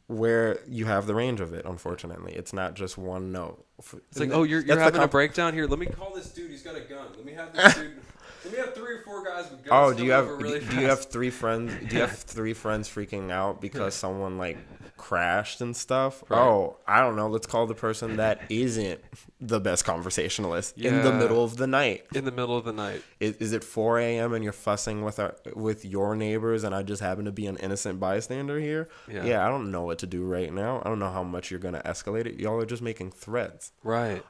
where you have the range of it, unfortunately. It's not just one note. It's like, you're having a breakdown here. Let me call this dude. He's got a gun. Let me have this dude. Let me have 3 or 4 guys with guns. Oh, do you have 3 friends? Do you have 3 friends freaking out because someone crashed and stuff? Right. Oh, I don't know. Let's call the person that isn't the best conversationalist in the middle of the night. In the middle of the night. Is it 4 a.m. and you're fussing with your neighbors and I just happen to be an innocent bystander here? Yeah, I don't know what to do right now. I don't know how much you're going to escalate it. Y'all are just making threats. Right.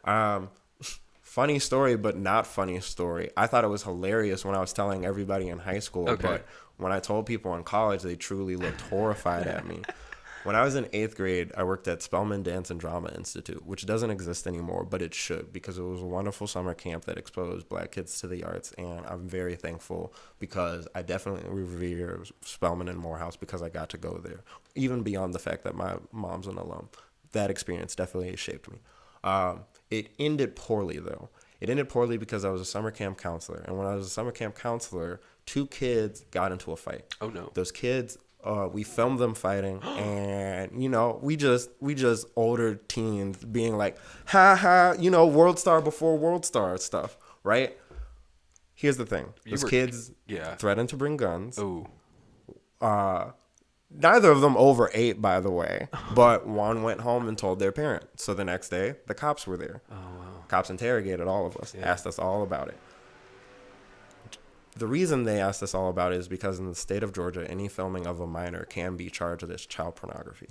Funny story, but not funny story. I thought it was hilarious when I was telling everybody in high school, but when I told people in college, they truly looked horrified at me. When I was in 8th grade, I worked at Spelman Dance and Drama Institute, which doesn't exist anymore, but it should because it was a wonderful summer camp that exposed Black kids to the arts, and I'm very thankful because I definitely revere Spelman and Morehouse because I got to go there, even beyond the fact that my mom's an alum. That experience definitely shaped me. It ended poorly, though. It ended poorly because I was a summer camp counselor. And when I was a summer camp counselor, 2 kids got into a fight. Oh, no. Those kids, we filmed them fighting. And, we just older teens being like, ha ha, world star before world star stuff, right? Here's the thing. Those kids threatened to bring guns. Oh. Neither of them over 8, by the way, but one went home and told their parent. So the next day, the cops were there. Oh, wow. Cops interrogated all of us, asked us all about it. The reason they asked us all about it is because in the state of Georgia, any filming of a minor can be charged as child pornography.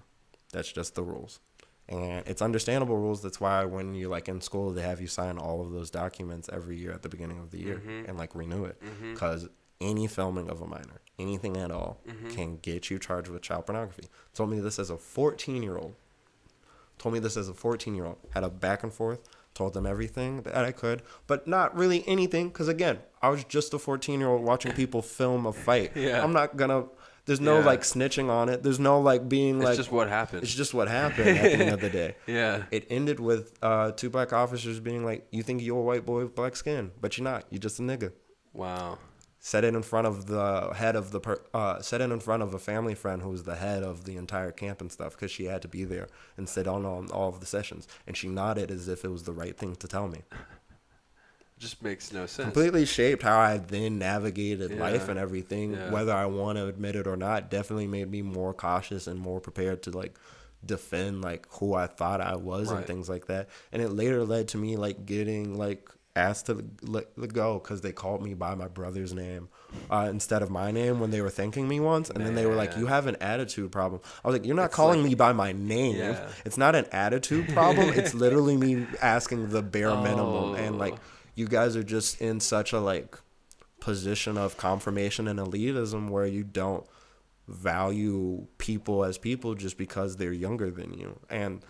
That's just the rules. And it's understandable rules. That's why when you're in school, they have you sign all of those documents every year at the beginning of the year and renew it. Because any filming of a minor, anything at all, can get you charged with child pornography. Told me this as a 14-year-old. Had a back and forth. Told them everything that I could, but not really anything. Because again, I was just a 14-year-old watching people film a fight. Yeah. I'm not gonna. There's no snitching on it. There's no being It's just what happened. It's just what happened at the end of the day. Yeah. It ended with 2 black officers being like, "You think you're a white boy with black skin, but you're not. You're just a nigga." Wow. Said it in front of the head of said it in front of a family friend who was the head of the entire camp and stuff because she had to be there and sit on all of the sessions. And she nodded as if it was the right thing to tell me. Just makes no sense. Completely shaped how I then navigated life and everything. Yeah. Whether I want to admit it or not, definitely made me more cautious and more prepared to defend who I thought I was and things like that. And it later led to me getting asked to let go because they called me by my brother's name instead of my name when they were thanking me once. And then they were like, "You have an attitude problem." I was like, "You're not calling me by my name. Yeah. It's not an attitude problem. It's literally me asking the bare minimum." And you guys are just in such a position of confirmation and elitism where you don't value people as people just because they're younger than you. And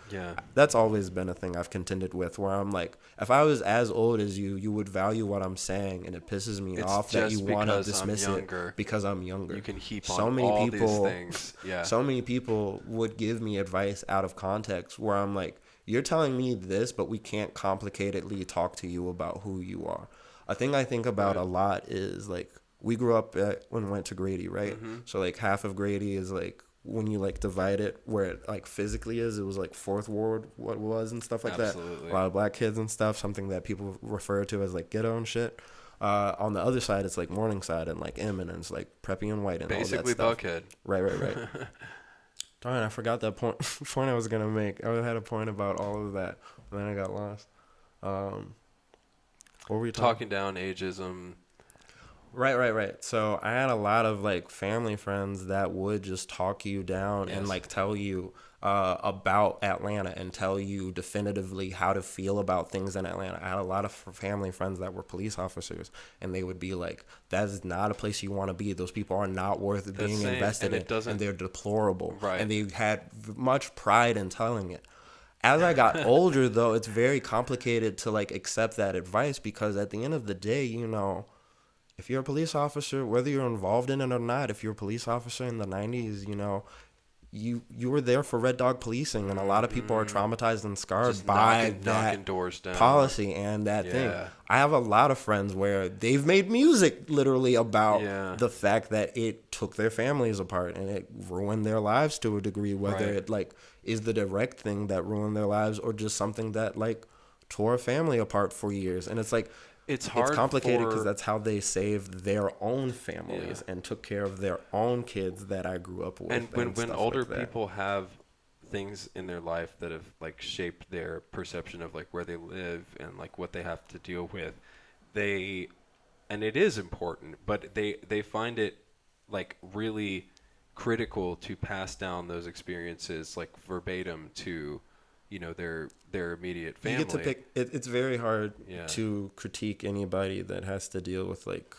that's always been a thing I've contended with, where I'm like, if I was as old as you would value what I'm saying, and it pisses me off that you want to dismiss it because I'm younger. You can heap on all these things. Yeah. So many people would give me advice out of context where I'm like, you're telling me this, but we can't complicatedly talk to you about who you are. A thing I think about a lot is we grew up when we went to Grady, right? So half of Grady is when you like divide it where it like physically is, it was like fourth ward what it was and stuff like Absolutely. that. A lot of black kids and stuff, something that people refer to as like ghetto and shit. On the other side, it's like Morningside and like M, and it's like preppy and white and basically all that stuff. Buckhead. Right. Darn, I forgot that point. Point I was gonna make. I had a point about all of that, and then I got lost. What were we talking down ageism? Right. So I had a lot of like family friends that would just talk you down and like tell you about Atlanta and tell you definitively how to feel about things in Atlanta. I had a lot of family friends that were police officers, and they would be like, "That is not a place you want to be. Those people are not worth being invested in, and they're deplorable." Right. And they had much pride in telling it. As I got older, though, it's very complicated to like accept that advice, because at the end of the day, you know, if you're a police officer, whether you're involved in it or not, if you're a police officer in the 90s, you know, you were there for Red Dog policing, and a lot of people are traumatized and scarred just by knocking that doors down. policy and that thing. I have a lot of friends where they've made music literally about the fact that it took their families apart and it ruined their lives to a degree, whether it like is the direct thing that ruined their lives or just something that like tore a family apart for years. And it's like, it's complicated because that's how they saved their own families and took care of their own kids that I grew up with. And when older people have things in their life that have like shaped their perception of like where they live and like what they have to deal with, and it is important, but they find it like really critical to pass down those experiences like verbatim to, you know, their immediate family. You get to pick. It's very hard to critique anybody that has to deal with like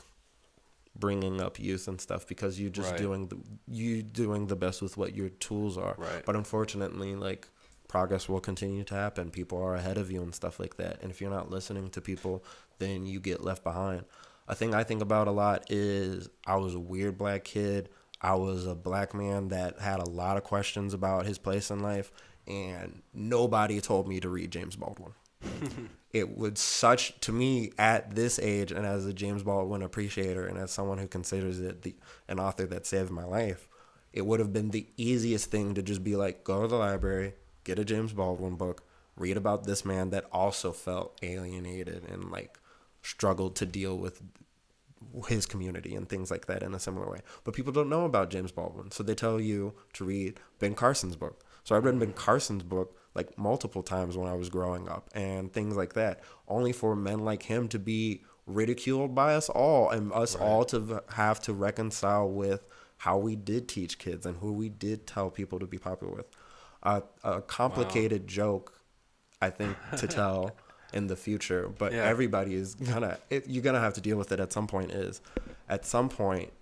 bringing up youth and stuff, because you're just doing the best with what your tools are. Right. But unfortunately, like, progress will continue to happen. People are ahead of you and stuff like that. And if you're not listening to people, then you get left behind. A thing I think about a lot is I was a weird black kid. I was a black man that had a lot of questions about his place in life. And nobody told me to read James Baldwin. It would to me at this age, and as a James Baldwin appreciator and as someone who considers it an author that saved my life, it would have been the easiest thing to just be like, go to the library, get a James Baldwin book, read about this man that also felt alienated and like struggled to deal with his community and things like that in a similar way. But people don't know about James Baldwin, so they tell you to read Ben Carson's book. So I read Ben Carson's book like multiple times when I was growing up and things like that, only for men like him to be ridiculed by us all and us all to have to reconcile with how we did teach kids and who we did tell people to be popular with. A complicated joke, I think, to tell in the future, but everybody is you're gonna have to deal with it at some point. At some point,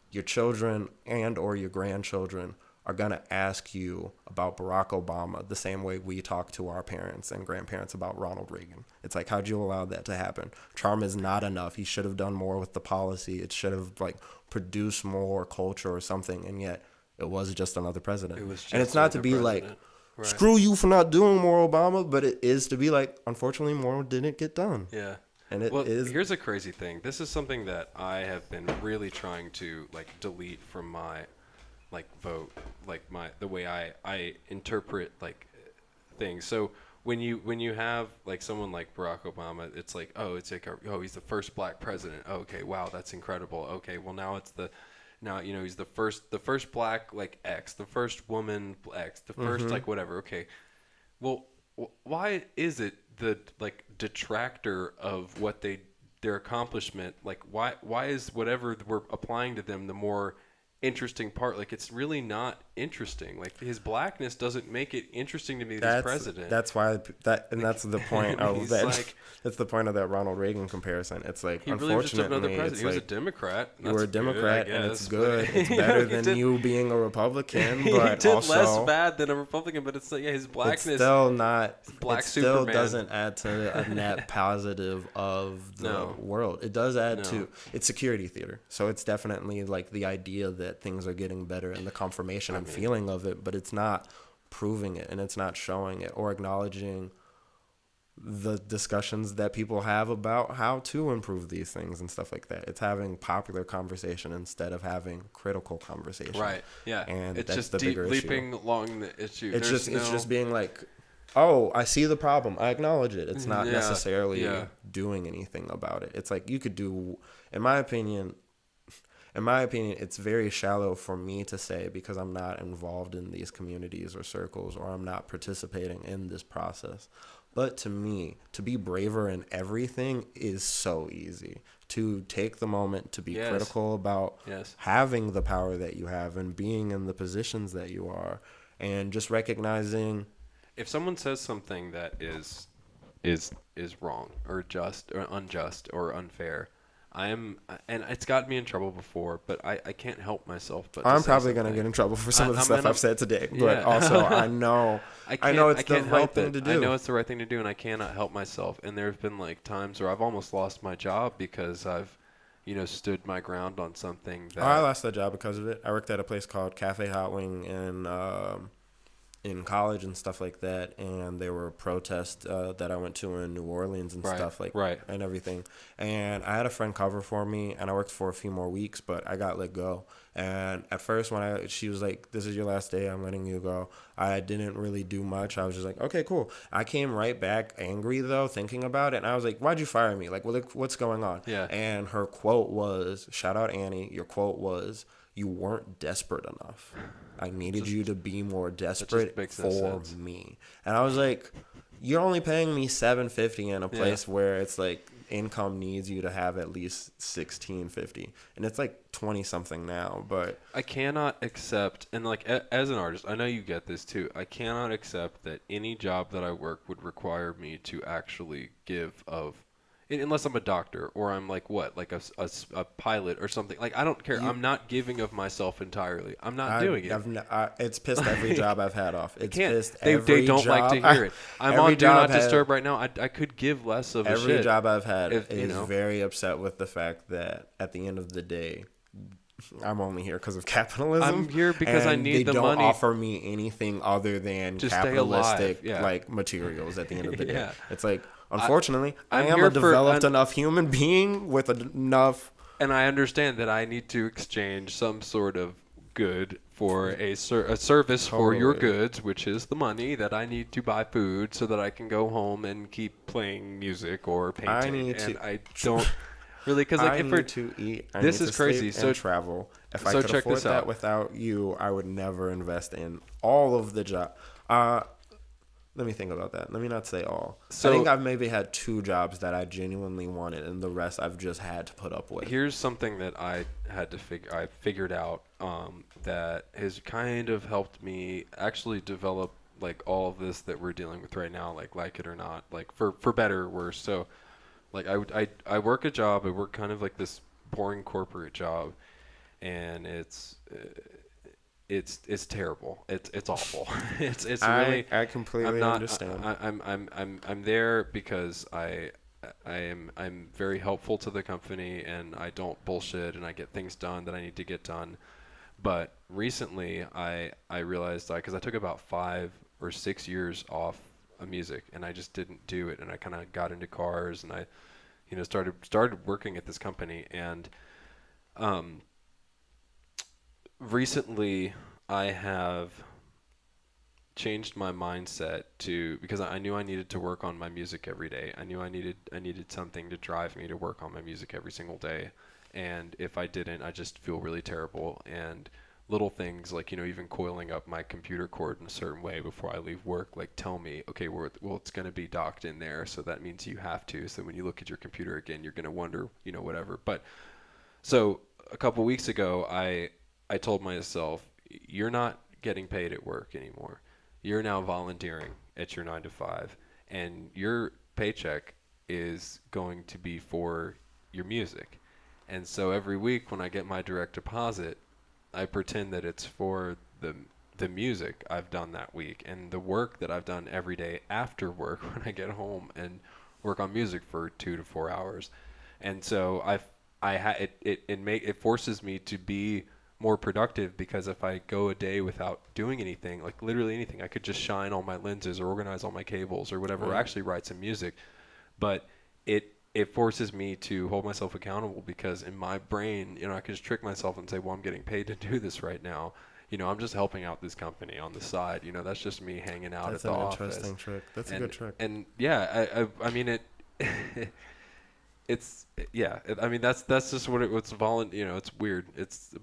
your children and or your grandchildren are going to ask you about Barack Obama the same way we talk to our parents and grandparents about Ronald Reagan. It's like, how'd you allow that to happen? Charm is not enough. He should have done more with the policy. It should have like produced more culture or something, and yet it was just another president. And it's not to be like, screw you for not doing more, Obama, but it is to be like, unfortunately, more didn't get done. Yeah. And it is. Here's a crazy thing. This is something that I have been really trying to like delete from my like vote, like the way I interpret like things. So when you have like someone like Barack Obama, it's like, he's the first black president. Oh, okay, wow, that's incredible. Okay, well now you know, he's the first black like X, the first woman X, the first like whatever. Okay, well, why is it the like detractor of what their accomplishment? Like why is whatever we're applying to them the more interesting part? Like, it's really not interesting. Like, his blackness doesn't make it interesting to me that he's president. That's why that's the point of that. Like, that's the point of that Ronald Reagan comparison. It's like, he really was just another president. He was a Democrat. You were a Democrat, and it's good. It's better than you being a Republican. But he did also, less bad than a Republican. But it's like, his blackness. It's still not. Black it still Superman doesn't add to a net positive of the world. It does add to it's security theater. So it's definitely like the idea that things are getting better and the confirmation and feeling of it, but it's not proving it and it's not showing it or acknowledging the discussions that people have about how to improve these things and stuff like that. It's having popular conversation instead of having critical conversation. Right. Yeah. And it's that's just the deep bigger leaping issue. along the issue. It's just being like, oh, I see the problem, I acknowledge it. It's not necessarily doing anything about it. It's like you could do, in my opinion, it's very shallow for me to say because I'm not involved in these communities or circles, or I'm not participating in this process. But to me, to be braver in everything is so easy. To take the moment to be critical about having the power that you have and being in the positions that you are, and just recognizing if someone says something that is wrong or just or unjust or unfair, and it's gotten me in trouble before, but I can't help myself. But I'm probably going to get in trouble for some of the stuff I've said today. But also, I know it's the right thing to do. I know it's the right thing to do, and I cannot help myself. And there's been like times where I've almost lost my job because I've, stood my ground on something. I lost that job because of it. I worked at a place called Cafe Hot Wing in college and stuff like that, and there were protests that I went to in New Orleans and stuff like and everything. And I had a friend cover for me, and I worked for a few more weeks, but I got let go. And at first, when she was like, "This is your last day, I'm letting you go," I didn't really do much. I was just like, "Okay, cool." I came right back angry though, thinking about it, and I was like, "Why'd you fire me? Like, what's going on?" Yeah. And her quote was, "Shout out Annie." Your quote was, "You weren't desperate enough. I needed you to be more desperate for me." And I was like, "You're only paying me $750 in a place where it's like income needs you to have at least $1650, and it's like 20 something now." But I cannot accept, and like as an artist, I know you get this too. I cannot accept that any job that I work would require me to actually give of. Unless I'm a doctor or I'm like a pilot or something. Like I don't care. I'm not giving of myself entirely. I'm not doing it. It's pissed every job I've had off. It's pissed they don't job. Like to hear it. I'm on Do Not Disturb right now. I could give less of a shit. Every job I've had is very upset with the fact that at the end of the day, I'm only here because of capitalism. I'm here because I need the money. They don't offer me anything other than capitalistic like materials at the end of the day. It's like, unfortunately, I am a developed enough human being with enough. And I understand that I need to exchange some sort of good for a service for your goods, which is the money that I need to buy food so that I can go home and keep playing music or painting. I don't really, because like, I need to eat. This is crazy. So travel. If I could afford that without you, I would never invest in all of the job. Let me think about that. Let me not say all. I think I've maybe had 2 jobs that I genuinely wanted, and the rest I've just had to put up with. Here's something that I figured out that has kind of helped me actually develop like all of this that we're dealing with right now, like it or not, like for better or worse. So, like I work a job. I work kind of like this boring corporate job, and it's terrible. It's awful. It's really. I completely understand. I'm there because I'm very helpful to the company, and I don't bullshit, and I get things done that I need to get done. But recently, I realized because I took about 5 or 6 years off of music, and I just didn't do it, and I kind of got into cars, and I, started working at this company, and recently, I have changed my mindset because I knew I needed to work on my music every day. I knew I needed something to drive me to work on my music every single day. And if I didn't, I just feel really terrible. And little things like, even coiling up my computer cord in a certain way before I leave work, like tell me, okay, well, it's going to be docked in there. So that means you have to. So when you look at your computer again, you're going to wonder, whatever. But so a couple weeks ago, I told myself, you're not getting paid at work anymore. You're now volunteering at your 9 to 5, and your paycheck is going to be for your music. And so every week when I get my direct deposit, I pretend that it's for the music I've done that week and the work that I've done every day after work when I get home and work on music for 2 to 4 hours. And so it forces me to be more productive, because if I go a day without doing anything, like literally anything, I could just shine all my lenses or organize all my cables or whatever, or actually write some music. But it forces me to hold myself accountable, because in my brain, I can just trick myself and say, well, I'm getting paid to do this right now. I'm just helping out this company on the side. That's just me hanging out at the office. That's an interesting trick. That's a good trick. And yeah, I mean it. It's yeah. I mean that's just what it's it's weird.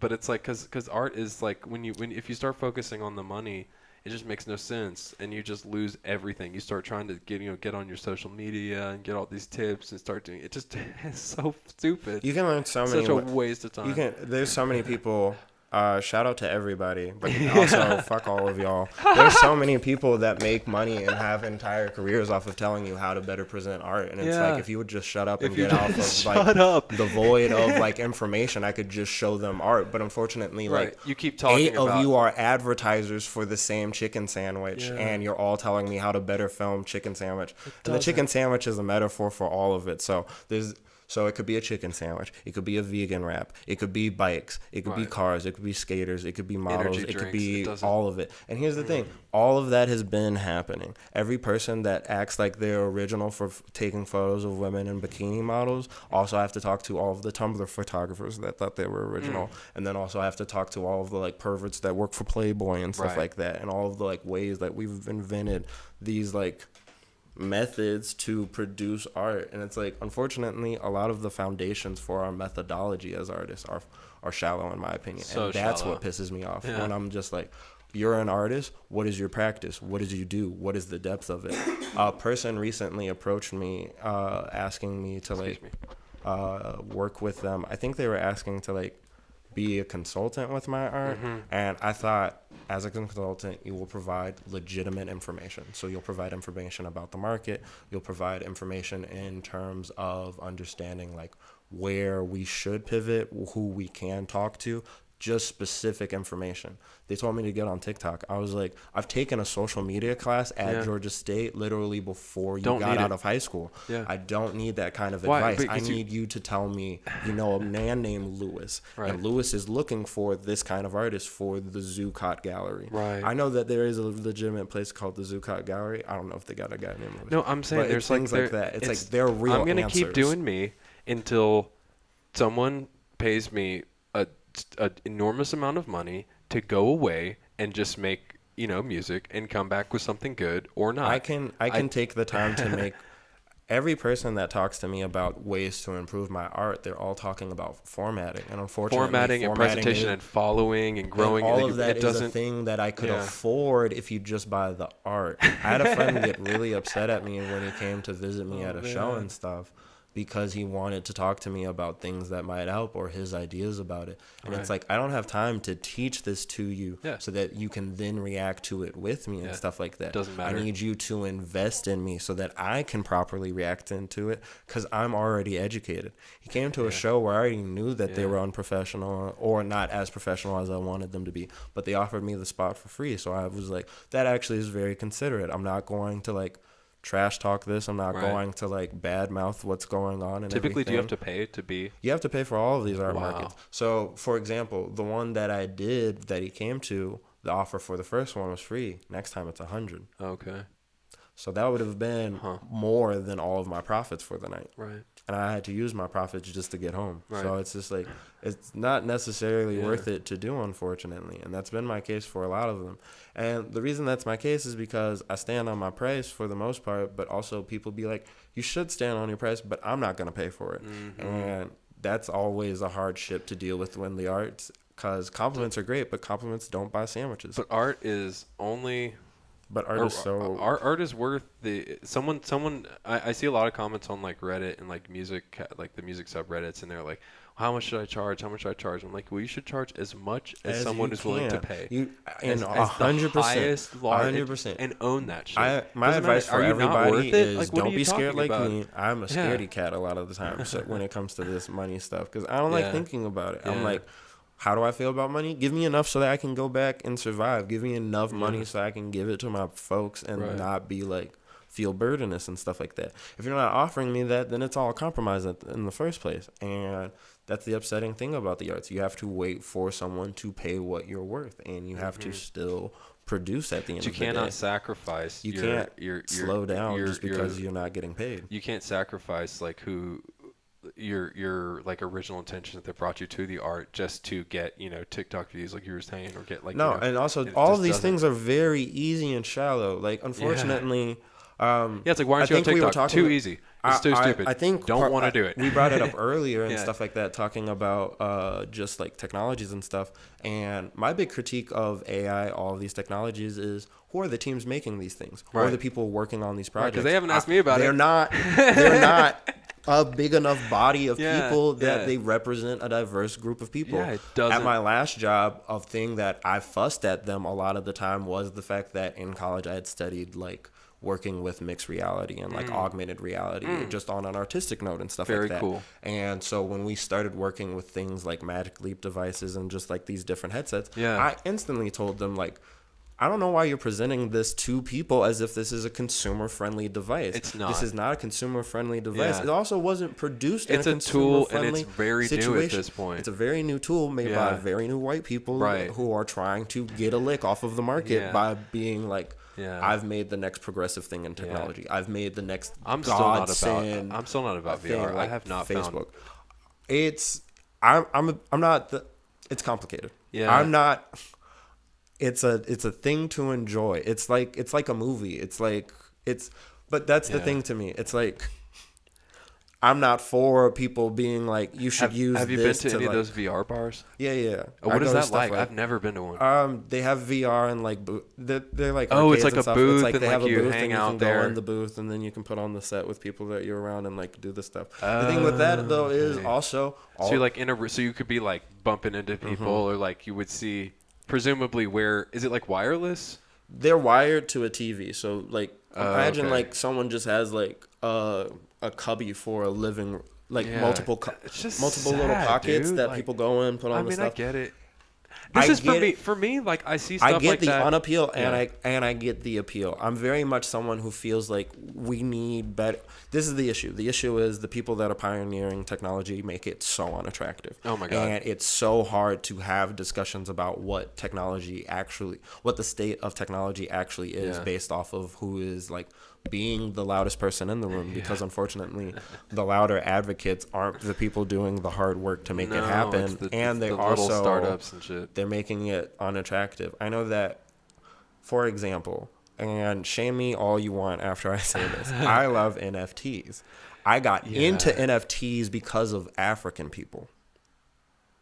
But it's like because art is like if you start focusing on the money, it just makes no sense, and you just lose everything. You start trying to get on your social media and get all these tips and start doing it. Just it's so stupid. You can learn so many. Such a waste of time. There's so many people. Shout out to everybody, but also fuck all of y'all. There's so many people that make money and have entire careers off of telling you how to better present art, and it's like if you would just shut up and get off of the void of like information, I could just show them art. But unfortunately, like you keep talking 8 of you are advertisers for the same chicken sandwich, and you're all telling me how to better film chicken sandwich. And the chicken sandwich is a metaphor for all of it. So it could be a chicken sandwich. It could be a vegan wrap. It could be bikes. It could be cars. It could be skaters. It could be models. It could be all of it. And here's the thing. All of that has been happening. Every person that acts like they're original for taking photos of women in bikini models also have to talk to all of the Tumblr photographers that thought they were original. And then also have to talk to all of the like perverts that work for Playboy and stuff like that. And all of the like ways that we've invented these like methods to produce art. And it's like, unfortunately, a lot of the foundations for our methodology as artists are shallow, in my opinion. And that's what pisses me off when I'm just like, you're an artist, what is your practice? What did you do? What is the depth of it? A person recently approached me asking me to work with them. I think they were asking to like be a consultant with my art. And I thought, as a consultant, you will provide legitimate information. So you'll provide information about the market. You'll provide information in terms of understanding like where we should pivot, who we can talk to, just specific information. They told me to get on TikTok. I was like, I've taken a social media class at Georgia State literally before you got out of high school. I don't need that kind of advice. I need you to tell me, a man named Lewis. And Lewis is looking for this kind of artist for the Zuccotti Gallery. I know that there is a legitimate place called the Zuccotti Gallery. I don't know if they got a guy named Lewis. No, I'm saying there's things like that. It's like they're real I'm going to keep doing me until someone pays me an enormous amount of money to go away and just make music and come back with something good or not. I can take the time to make. Every person that talks to me about ways to improve my art, they're all talking about formatting, and unfortunately, formatting and presentation and following and growing. And all of that is a thing that I could afford if you just buy the art. I had a friend get really upset at me when he came to visit me at a show and stuff, because he wanted to talk to me about things that might help or his ideas about it. And it's like, I don't have time to teach this to you so that you can then react to it with me and stuff like that. Doesn't matter. I need you to invest in me so that I can properly react into it, because I'm already educated. He came to a show where I already knew that they were unprofessional or not as professional as I wanted them to be, but they offered me the spot for free. So I was like, that actually is very considerate. I'm not going to like trash talk this. I'm not going to like bad mouth what's going on. And typically, everything. Do you have to pay to be? You have to pay for all of these art markets. So, for example, the one that I did that he came to, the offer for the first one was free. Next time it's $100. Okay. So that would have been more than all of my profits for the night. Right. And I had to use my profits just to get home. Right. So it's just like, it's not necessarily worth it to do, unfortunately. And that's been my case for a lot of them. And the reason that's my case is because I stand on my price for the most part, but also people be like, you should stand on your price, but I'm not going to pay for it. And that's always a hardship to deal with when the arts, because compliments are great, but compliments don't buy sandwiches. But art is only... But art is so... Art is worth the... I see a lot of comments on like Reddit and like music, like the music subreddits, and they're like, how much should I charge? How much should I charge? I'm like, well, you should charge as much as someone is willing to pay. 100%. And own that shit. My advice for everybody is like, don't be scared like me. I'm a scaredy cat a lot of the time when it comes to this money stuff, because I don't like thinking about it. I'm like, how do I feel about money? Give me enough so that I can go back and survive. Give me enough money so I can give it to my folks and not be like feel burdenous and stuff like that. If you're not offering me that, then it's all a compromise in the first place. And that's the upsetting thing about the arts. You have to wait for someone to pay what you're worth, and you have to still produce at the end of the day. You cannot sacrifice. You can't slow down just because you're not getting paid. You can't sacrifice like your like original intention that brought you to the art just to get, you know, TikTok views, like you were saying, or get like, no, you know, and also all of these things are very easy and shallow. Like, unfortunately, it's like, why aren't you on TikTok? Too easy. It's too stupid. I think don't want to do it. We brought it up earlier and stuff like that, talking about just like technologies and stuff. And my big critique of AI, all of these technologies, is who are the teams making these things? Who are the people working on these projects? Because they haven't asked me about it. They're not a big enough body of people that they represent a diverse group of people. Yeah, it doesn't. At my last job, a thing that I fussed at them a lot of the time was the fact that in college I had studied like working with mixed reality and like augmented reality just on an artistic note and stuff like that. Very cool. And so when we started working with things like Magic Leap devices and just like these different headsets, I instantly told them, like, I don't know why you're presenting this to people as if this is a consumer-friendly device. It's not. This is not a consumer-friendly device. It also wasn't produced in a consumer-friendly situation. It's a tool, and it's very situation. new at this point. It's a very new tool made by very new white people who are trying to get a lick off of the market by being like, I've made the next progressive thing in technology. I've made the next I'm still not about VR. Like I have not Facebook. Found. I'm not. It's complicated. Yeah. I'm not. It's a thing to enjoy. It's like a movie. But that's the thing to me. It's like, I'm not for people being like, you should use this. Have you been to any of those VR bars? Yeah. What is that like? I've never been to one. They have VR and like they're like, it's like a booth, it's like they and have like a you booth hang and out you can there. go in the booth and then you can put on the set with people that you're around and like do the stuff. The thing with that though is also so you're like so you could be like bumping into people or like you would see presumably is it like wireless? They're wired to a TV, so like imagine like someone just has like a cubby for a living, like multiple little pockets that like, people go in, put on the stuff. I get it. This is for me. Like I see stuff like that. I get the unappeal and I get the appeal. I'm very much someone who feels like we need better. This is the issue. The issue is the people that are pioneering technology make it so unattractive. Oh my God. And it's so hard to have discussions about what the state of technology actually is based off of who is like being the loudest person in the room, because unfortunately the louder advocates aren't the people doing the hard work to make it happen, and they also little startups and shit. They're making it unattractive. I know that, for example, and shame me all you want after I say this, I love NFTs. I got into NFTs because of African people.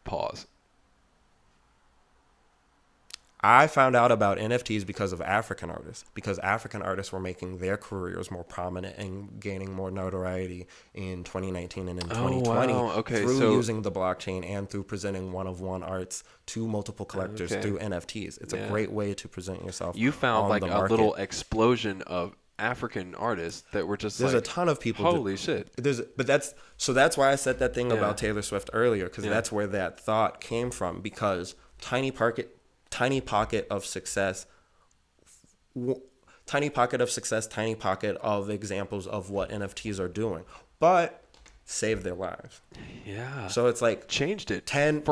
Pause. I found out about NFTs because of African artists, because African artists were making their careers more prominent and gaining more notoriety in 2019 and in 2020 through using the blockchain and through presenting one-of-one arts to multiple collectors through NFTs. It's a great way to present yourself. You found like a little explosion of African artists that were just there's a ton of people. Holy shit. That's why I said that thing about Taylor Swift earlier, because that's where that thought came from, because tiny pocket of success, tiny pocket of examples of what NFTs are doing, but save their lives. Yeah. So it's like changed it 10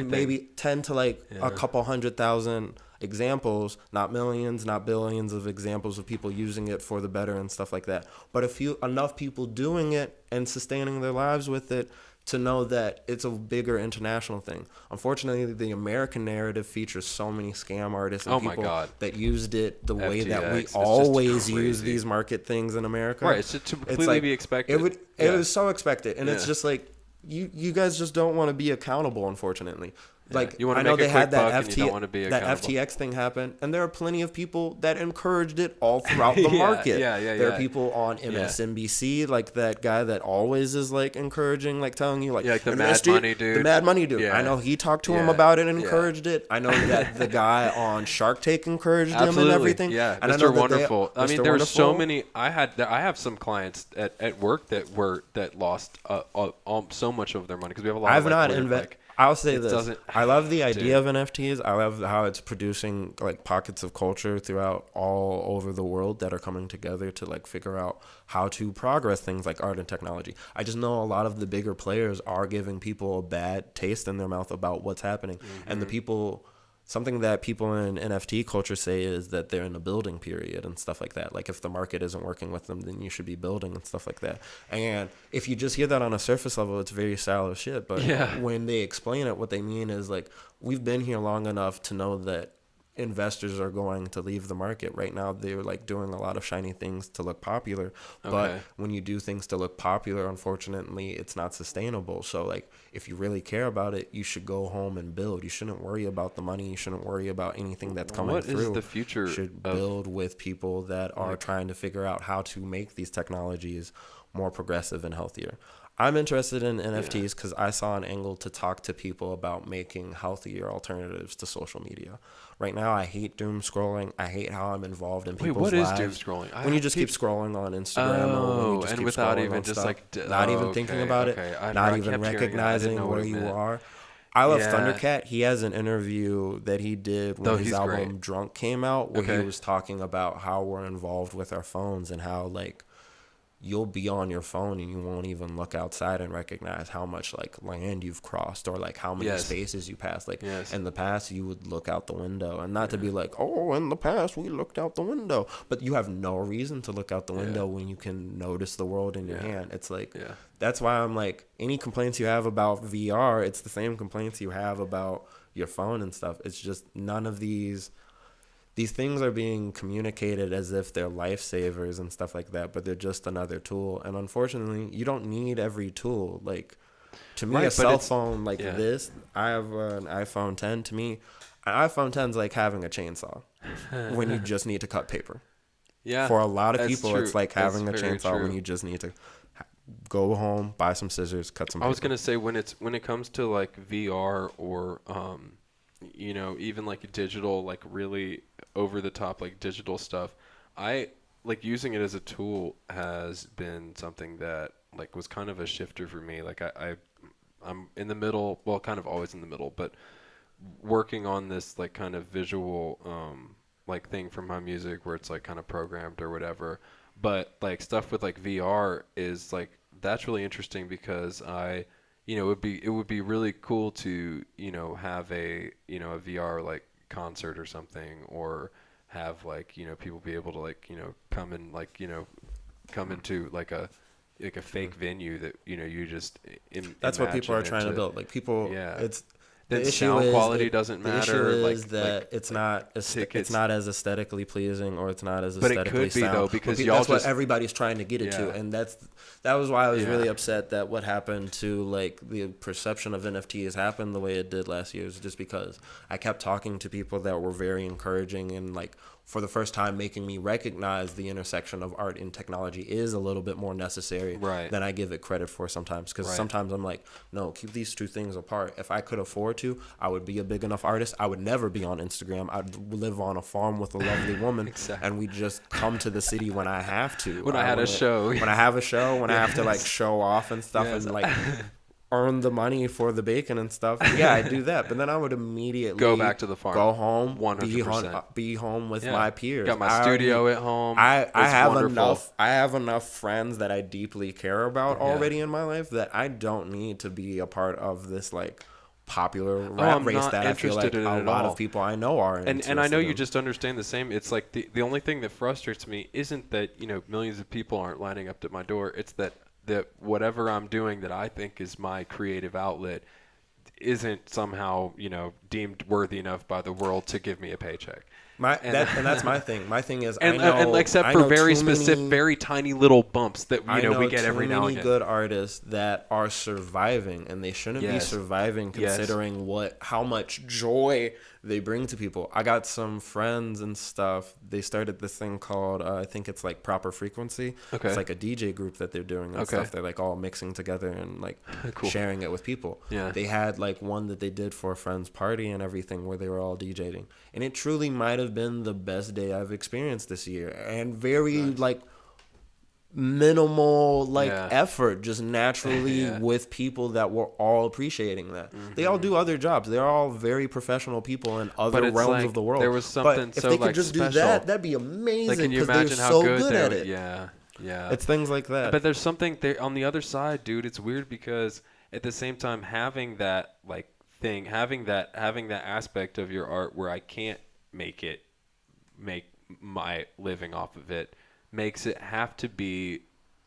maybe 10 to like a couple 100,000 examples, not millions, not billions of examples of people using it for the better and stuff like that. But enough people doing it and sustaining their lives with it to know that it's a bigger international thing. Unfortunately, the American narrative features so many scam artists and people that used it the way that we always use these market things in America. Right, it's to completely be expected. It was so expected, and it's just like you guys just don't want to be accountable, unfortunately. Like, you want to I know make they had that that FTX thing happen, and there are plenty of people that encouraged it all throughout the market. There are people on MSNBC, like that guy that always is like encouraging, like telling you, like the Mad Money dude. The Mad Money dude. I know he talked to him about it and encouraged it. I know that the guy on Shark Tank encoured him and everything. Yeah, and Mr. Wonderful. I mean, there's so many. I have some clients at work that lost so much of their money because we have a lot. I'll say it this. doesn't. I love the idea Dude. of NFTs. I love how it's producing like pockets of culture throughout all over the world that are coming together to like figure out how to progress things like art and technology. I just know a lot of the bigger players are giving people a bad taste in their mouth about what's happening. And the people, something that people in NFT culture say is that they're in a building period and stuff like that. Like if the market isn't working with them, then you should be building and stuff like that. And if you just hear that on a surface level, it's very shallow shit. But Yeah. when they explain it, what they mean is like, we've been here long enough to know that investors are going to leave the market. Right now they're like doing a lot of shiny things to look popular, but Okay. when you do things to look popular, unfortunately it's not sustainable. So like if you really care about it, you should go home and build. You shouldn't worry about the money. You shouldn't worry about anything that's coming What through. is the future You should of build with people that are like- trying to figure out how to make these technologies more progressive and healthier. I'm interested in NFTs because I saw an angle to talk to people about making healthier alternatives to social media. Right now, I hate doom scrolling. I hate how I'm involved in Wait, people's what is lives. doom scrolling? When you just keep scrolling on Instagram, or when you just and keep without scrolling even on just stuff, like not even thinking about it, not even recognizing where you are. I love Yeah. Thundercat. He has an interview that he did when his he's album great. Drunk came out, where he Okay. was talking about how we're involved with our phones and how like you'll be on your phone and you won't even look outside and recognize how much like land you've crossed or like how many Yes. spaces you passed. Like Yes. in the past you would look out the window, and not to be like, oh, in the past we looked out the window, but you have no reason to look out the window when you can notice the world in your hand. It's like that's why I'm like, any complaints you have about VR, it's the same complaints you have about your phone and stuff. It's just none of these things are being communicated as if they're lifesavers and stuff like that, but they're just another tool. And unfortunately, you don't need every tool. Like, to me, Right, a but cell it's- phone like this, I have an iPhone 10. To me, an iPhone 10 is like having a chainsaw when you just need to cut paper. Yeah. For a lot of that's people, true. it's like That's having a very chainsaw when true. you just need to go home, buy some scissors, cut some paper. I was gonna say when it comes to like VR or you know, even like digital, like really over the top like digital stuff, I like using it as a tool has been something that like was kind of a shifter for me. Like I'm in the middle, well, kind of always in the middle, but working on this like kind of visual like thing for my music where it's like kind of programmed or whatever. But like stuff with like VR is like, that's really interesting because you know, it would be really cool to, you know, have a VR like concert or something, or have like, you know, people be able to like, you know, come and like, you know, come into like a fake venue that, you know, you just That's what people are imagine trying to into- build. Like people, Yeah. it's Then the issue sound is quality doesn't The issue matter, is like- that like- it's not tickets. it's not as aesthetically pleasing, or it's not as But it aesthetically could be, sound. though, But because pe- y'all that's what just- everybody's trying to get it to, Yeah. and that was why I was Yeah. really upset that what happened to like the perception of NFTs happened the way it did last year, is just because I kept talking to people that were very encouraging and like for the first time making me recognize the intersection of art and technology is a little bit more necessary Right. than I give it credit for sometimes. Because Right. sometimes I'm like, no, keep these two things apart. If I could afford to, I would be a big enough artist. I would never be on Instagram. I'd live on a farm with a lovely woman, Exactly. and we just come to the city when I have to. When I had a show. When I have a show, when I have to like show off and stuff, Yes. and like earn the money for the bacon and stuff. Yeah, I do that. But then I would immediately Go back to the farm. go home, 100%. be home with Yeah. my peers. Got my I studio already- at home. I It's have wonderful. enough. I have enough friends that I deeply care about Yeah. already in my life that I don't need to be a part of this like popular I'm rat race not that I feel like interested in a it at lot all. of people I know are. And I know interested you in. just understand the same. It's like the only thing that frustrates me isn't that, you know, millions of people aren't lining up at my door. It's that whatever I'm doing that I think is my creative outlet isn't somehow, you know, deemed worthy enough by the world to give me a paycheck. And that's my thing. My thing is, And, I know, and except I for know very too specific, many- very tiny little bumps that I you know we get too every now many and again. good artists that are surviving, and they shouldn't be Yes. surviving Yes. considering how much joy they bring to people. I got some friends and stuff. They started this thing called I think it's like Proper Frequency. Okay. It's like a DJ group that they're doing and Okay. stuff. They're like all mixing together and like Cool. sharing it with people. Yeah. They had like one that they did for a friend's party and everything where they were all DJing, and it truly might have been the best day I've experienced this year, and very like minimal effort, just naturally with people that were all appreciating that. They all do other jobs. They're all very professional people in other realms of the world. There was something but if they could just special. do that, that'd be amazing. Can you imagine how so good at it. Yeah. It's things like that. But there's something there on the other side, dude. It's weird because at the same time having that thing, having that aspect of your art where I can't make my living off of it, makes it have to be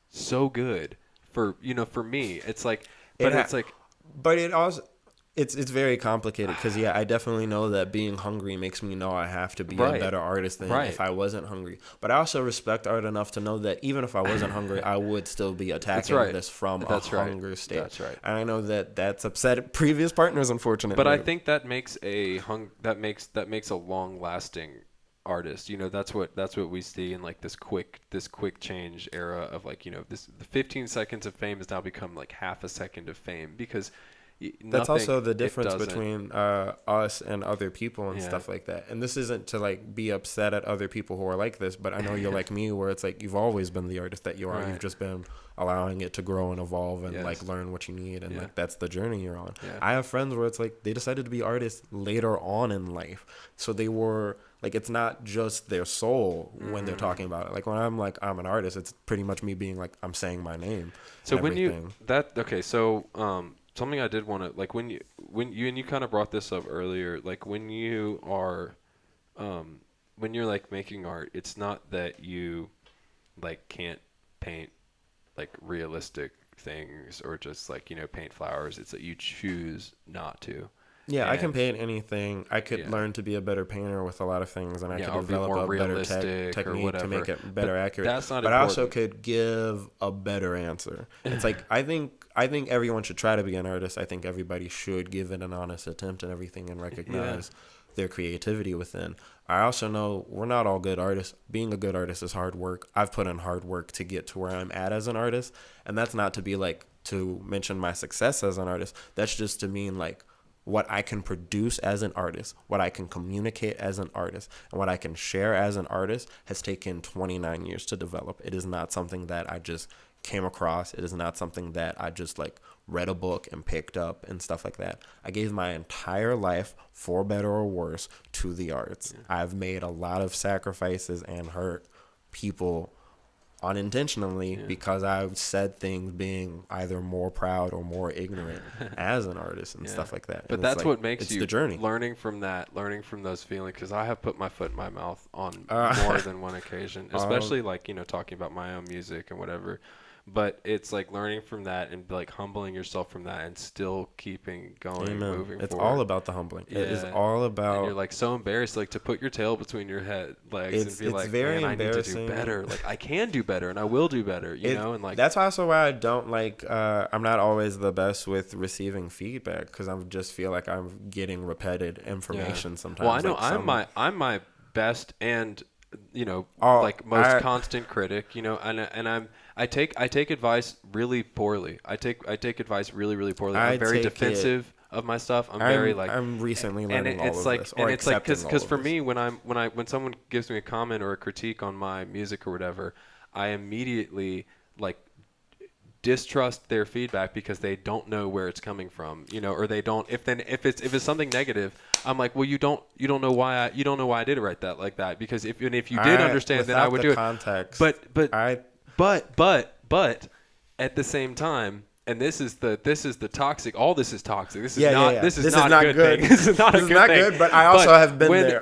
so good for me. It's like, but it also it's very complicated because I definitely know that being hungry makes me know I have to be a better artist than if I wasn't hungry. But I also respect art enough to know that even if I wasn't hungry, I would still be attacking this from a hunger state. That's right. And I know that that's upset previous partners, unfortunately. But I think that makes a long lasting artist. That's what we see in this quick change era of the 15 seconds of fame has now become half a second of fame because that's also the difference between us and other people and stuff like that. And this isn't to be upset at other people who are like this, but I know you're like me where it's you've always been the artist that you are. Right. You've just been allowing it to grow and evolve and learn what you need, and that's the journey you're on. I have friends where it's they decided to be artists later on in life, so they were it's not just their soul when they're talking about it. When I'm I'm an artist, it's pretty much me being I'm saying my name. So something I did want to when you kind of brought this up earlier, when you are when you're making art, it's not that you can't paint realistic things or just paint flowers. It's that you choose not to. Yeah, I can paint anything. I could learn to be a better painter with a lot of things, and I could develop a better technique to make it better accurate. That's not but important. I also could give a better answer. It's I think everyone should try to be an artist. I think everybody should give it an honest attempt and everything and recognize their creativity within. I also know we're not all good artists. Being a good artist is hard work. I've put in hard work to get to where I'm at as an artist, and that's not to be to mention my success as an artist. That's just to mean what I can produce as an artist, what I can communicate as an artist, and what I can share as an artist has taken 29 years to develop. It is not something that I just came across. It is not something that I just read a book and picked up and stuff like that. I gave my entire life, for better or worse, to the arts. I've made a lot of sacrifices and hurt people unintentionally because I've said things being either more proud or more ignorant as an artist and stuff like that. But that's what makes you the journey. Learning from those feelings, because I have put my foot in my mouth on more than one occasion, especially talking about my own music and whatever. But it's learning from that and humbling yourself from that and still keeping going and moving It's forward. all about the humbling. It is all about... And you're so embarrassed to put your tail between your legs and be very man, I need to do better. I can do better and I will do better, you know? And that's also why I don't I'm not always the best with receiving feedback because I just feel like I'm getting repeated information sometimes. Well, I know I'm my best and most constant critic, and I take advice really poorly. I take advice really, really poorly. I'm very defensive of my stuff. I'm recently learning all of this. And it's because for me, when someone gives me a comment or a critique on my music or whatever, I immediately distrust their feedback because they don't know where it's coming from, or they don't. If it's something negative, I'm well, you don't know why I did it like that because if you did understand, then I would do it. Context, but at the same time, and this is the toxic. All this is toxic. This is not. This is not good. This is not a good thing. But I also have been there.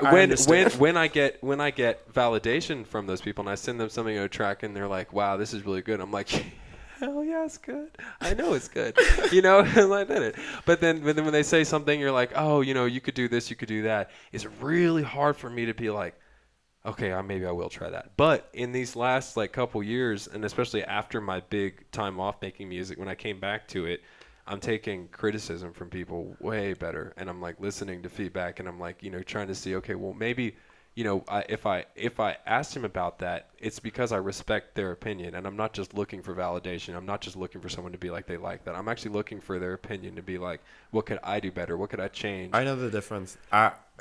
When I get validation from those people and I send them something on a track and they're wow, this is really good. I'm hell yeah, it's good. I know it's good. And I did it. But then when they say something, you're oh, you could do this, you could do that. It's really hard for me to be okay, maybe I will try that. But in these last couple years, and especially after my big time off making music, when I came back to it, I'm taking criticism from people way better. And I'm listening to feedback and I'm trying to see, okay, well maybe if I asked him about that, it's because I respect their opinion, and I'm not just looking for validation. I'm not just looking for someone to be they like that. I'm actually looking for their opinion to be what could I do better? What could I change? I know the difference.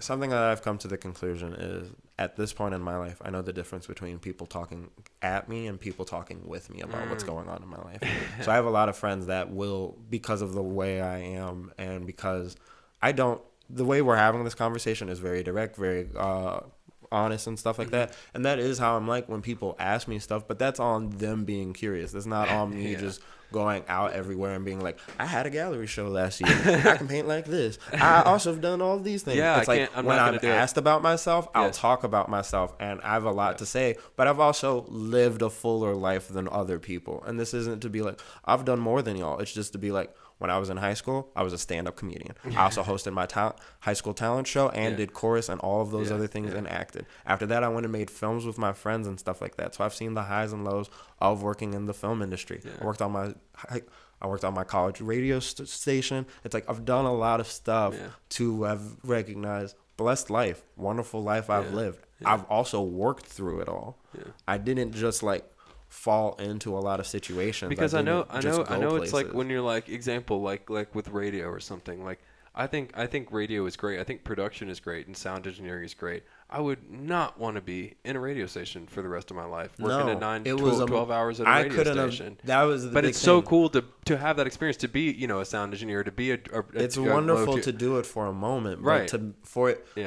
something that I've come to the conclusion is, at this point in my life, I know the difference between people talking at me and people talking with me about what's going on in my life. So I have a lot of friends that will, because of the way I am, and because the way we're having this conversation is very direct, very honest and stuff like that. And that is how I'm like when people ask me stuff, but that's on them being curious. That's not on me just going out everywhere and being like, I had a gallery show last year. I can paint like this. I also have done all these things. Yeah, it's like when I'm asked about myself, I'll talk about myself, and I have a lot to say, but I've also lived a fuller life than other people. And this isn't to be like, I've done more than y'all. It's just to be like, when I was in high school, I was a stand-up comedian. I also hosted my high school talent show and did chorus and all of those other things and acted. After that, I went and made films with my friends and stuff like that. So I've seen the highs and lows of working in the film industry. Yeah. I worked on my college radio station. It's like I've done a lot of stuff to have recognized blessed life, wonderful life I've lived. Yeah. I've also worked through it all. Yeah. I didn't just like fall into a lot of situations because I know it's like when you're like example like with radio or something. Like I think radio is great. I think production is great and sound engineering is great. I would not want to be in a radio station for the rest of my life, working 12 hours at a radio station. But it's so cool to have that experience, to be a sound engineer, to be it's wonderful to do it for a moment, right?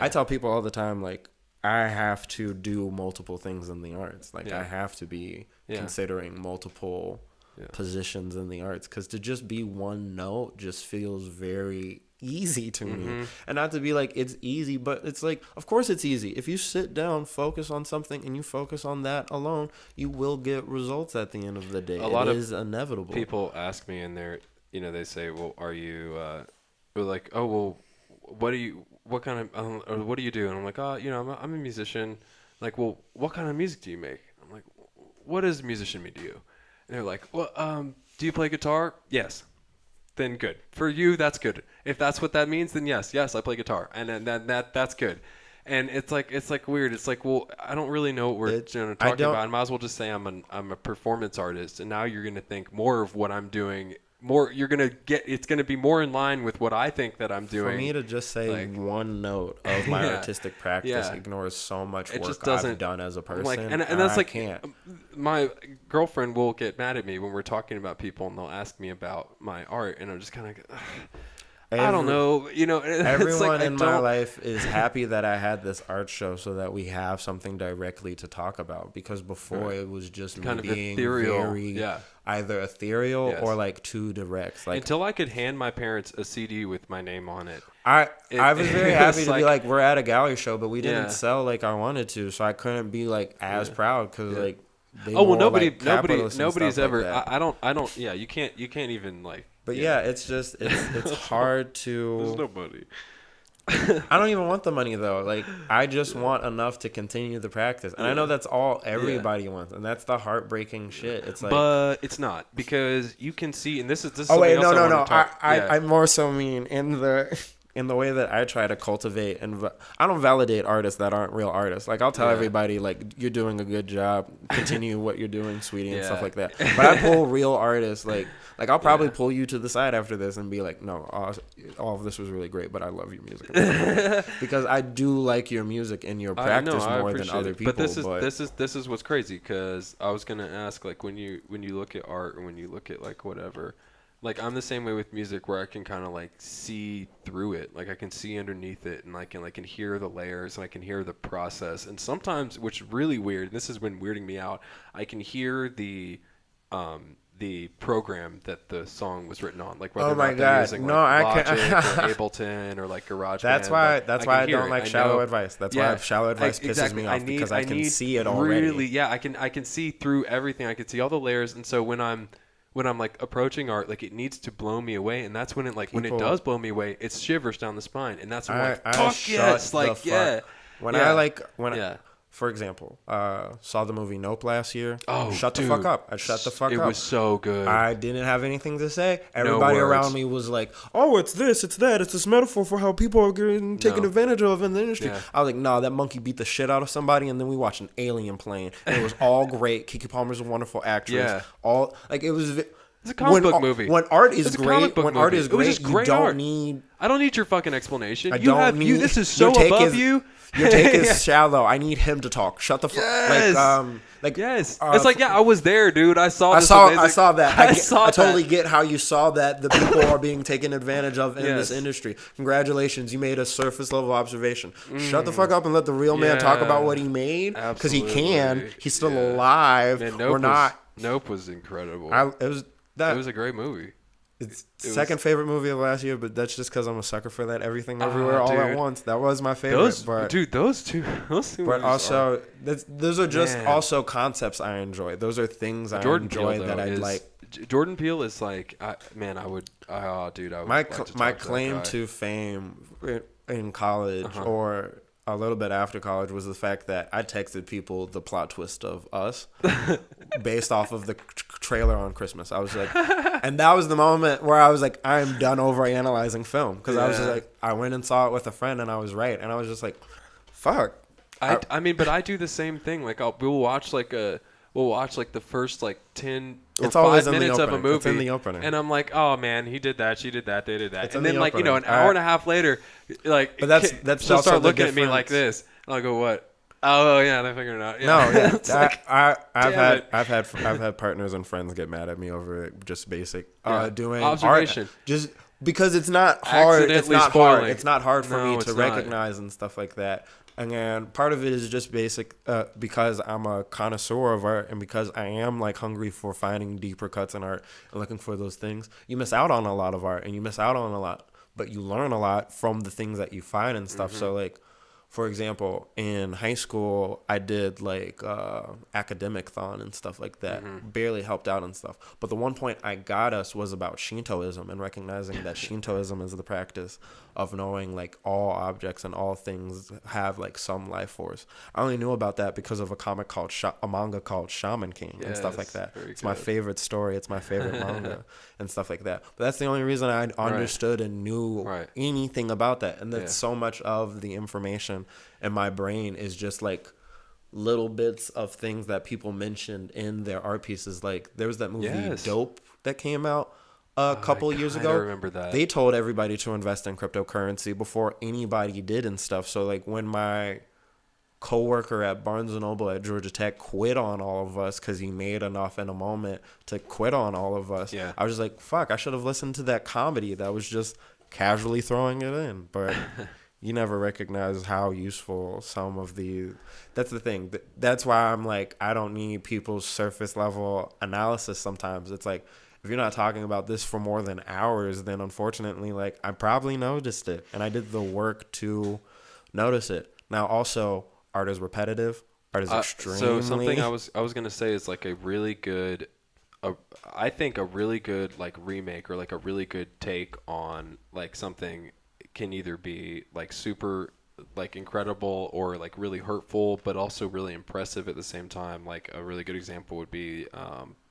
I tell people all the time, like, I have to do multiple things in the arts. Like I have to be considering multiple positions in the arts, because to just be one note just feels very easy to me. And not to be like it's easy, but it's like, of course it's easy. If you sit down, focus on something, and you focus on that alone, you will get results at the end of the day. It is inevitable. People ask me, and they say, well, are you like, oh, well, what do you do? And I'm like, I'm a musician. Like, well, what kind of music do you make? I'm like, what does musician mean to you? And they're like, well, do you play guitar? Yes. Then good. For you, that's good. If that's what that means, then yes, I play guitar. And then that's good. And it's like weird. It's like, well, I don't really know what we're talking about. I might as well just say I'm a performance artist. And now you're going to think more of what I'm doing. It's going to be more in line with what I think that I'm doing. For me to just say like, one note of my artistic practice ignores so much work I've done as a person. Like, and that's like, my girlfriend will get mad at me when we're talking about people, and they'll ask me about my art, and I'm just kind of I don't know. Everyone in my life is happy that I had this art show so that we have something directly to talk about, because before it was just kind of being ethereal, very either ethereal or like too direct. Like, until I could hand my parents a CD with my name on it. I was very happy to be like, we're at a gallery show, but we didn't sell like I wanted to, so I couldn't be like as proud, because like nobody's ever. Like I don't. Yeah, you can't even like. But it's just it's hard to. There's nobody. I don't even want the money though. Like, I just want enough to continue the practice, and I know that's all everybody wants, and that's the heartbreaking shit. It's like, but it's not, because you can see, and this is. Oh wait, no. I more so mean in the way that I try to cultivate, and I don't validate artists that aren't real artists. Like, I'll tell everybody, like, you're doing a good job, continue what you're doing, sweetie, and stuff like that. But I pull real artists, like I'll probably pull you to the side after this and be like, no, all of this was really great, but I love your music. Because I do like your music and your practice more than other people. But this is what's crazy, because I was gonna ask, like, when you look at art, or when you look at like whatever. Like, I'm the same way with music, where I can kind of like see through it. Like, I can see underneath it, and I can hear the layers, and I can hear the process. And sometimes, which is really weird, and this has been weirding me out, I can hear the program that the song was written on. Like, whether they're using Logic or Ableton or like GarageBand. That's why I don't like shallow advice. That's why shallow advice pisses me off, because I can see it already. Really, I can see through everything. I can see all the layers, and so when I'm like approaching art, like, it needs to blow me away, and that's when when it does blow me away, it shivers down the spine, and that's when I'm like, fuck yes, like, for example, saw the movie Nope last year. Oh, shut the fuck up! I shut the fuck up. It was so good. I didn't have anything to say. Everybody around me was like, "Oh, it's this, it's that, it's this metaphor for how people are getting taken advantage of in the industry." Yeah. I was like, "No, that monkey beat the shit out of somebody," and then we watched an alien plane, and it was all great. Keke Palmer's a wonderful actress. Yeah. All like it was. It's a comic book movie. When art is It's a great, comic book when movie. art is It was great, just great you don't art. need. I don't need your fucking explanation. I don't need. This is so your take above is, you. Your take is shallow. I need him to talk. Shut the fuck. Yes. Like Yes. It's like, yeah, I was there, dude. I saw. I This saw that. I I totally get how you saw that the people are being taken advantage of in Yes. this industry. Congratulations, you made a surface level observation. Shut the fuck up and let the real man talk about what he made, because he can. Absolutely. He's still alive. Man, We're not. Nope was incredible. It was a great movie. It's second favorite movie of last year, but that's just because I'm a sucker for that Everything Everywhere All at Dude. Once. That was my favorite. Those two But movies also, those are just Man. also concepts I enjoy. Those are things I Jordan enjoy Peele, that though, I'd is, like. Jordan Peele is like, I would like to My talk to that claim guy. to fame in college or a little bit after college was the fact that I texted people the plot twist of Us based off of the trailer on Christmas. I was like, and that was the moment where I was like, I'm done over analyzing film, because I was just like, I went and saw it with a friend and I was right, and I was just like, fuck. I mean, but I do the same thing. Like, we'll watch like the first like 10 or It's always 5 in the minutes of a opening. movie. It's in the opening. And I'm like, oh man, he did that, she did that, they did that. It's And in then the like, you know, an opening. hour and a half later, like, But that's she'll also start the looking at me like difference. this. And I'll go, what? Oh yeah, they're figuring it out. Yeah. No, yeah. It's like, I've had partners and friends get mad at me over just basic doing observation. art, just because it's not hard. It's Accidentally not spoiling. hard. It's not hard for No, me it's to not. recognize and stuff like that. And then part of it is just basic because I'm a connoisseur of art, and because I am like hungry for finding deeper cuts in art and looking for those things. You miss out on a lot of art, and you miss out on a lot, but you learn a lot from the things that you find and stuff. So like, for example, in high school, I did like academic thon and stuff like that. Barely helped out and stuff. But the one point I got us was about Shintoism, and recognizing that Shintoism is the practice of knowing like all objects and all things have like some life force. I only knew about that because of a manga called Shaman King and stuff like Yes, that. very It's my good. favorite story. It's my favorite manga and stuff like that. But that's the only reason I understood and knew Right. anything about that. And that's Yeah. so much of the information in my brain is just like little bits of things that people mentioned in their art pieces. Like there was that movie Yes. Dope that came out a couple years kinda ago. remember that. They told everybody to invest in cryptocurrency before anybody did and stuff. So like when my coworker at Barnes & Noble at Georgia Tech quit on all of us because he made enough in a moment to quit on all of us, Yeah. I was just like, fuck, I should have listened to that comedy that was just casually throwing it in. But you never recognize how useful some of the... That's the thing. That's why I'm like, I don't need people's surface level analysis sometimes. It's like, if you're not talking about this for more than hours, then unfortunately, like, I probably noticed it. And I did the work to notice it. Now, also, art is repetitive. Art is extremely... So something I was gonna say is like a really good, I think a really good like remake or like a really good take on like something can either be like super like incredible or like really hurtful, but also really impressive at the same time. Like a really good example would be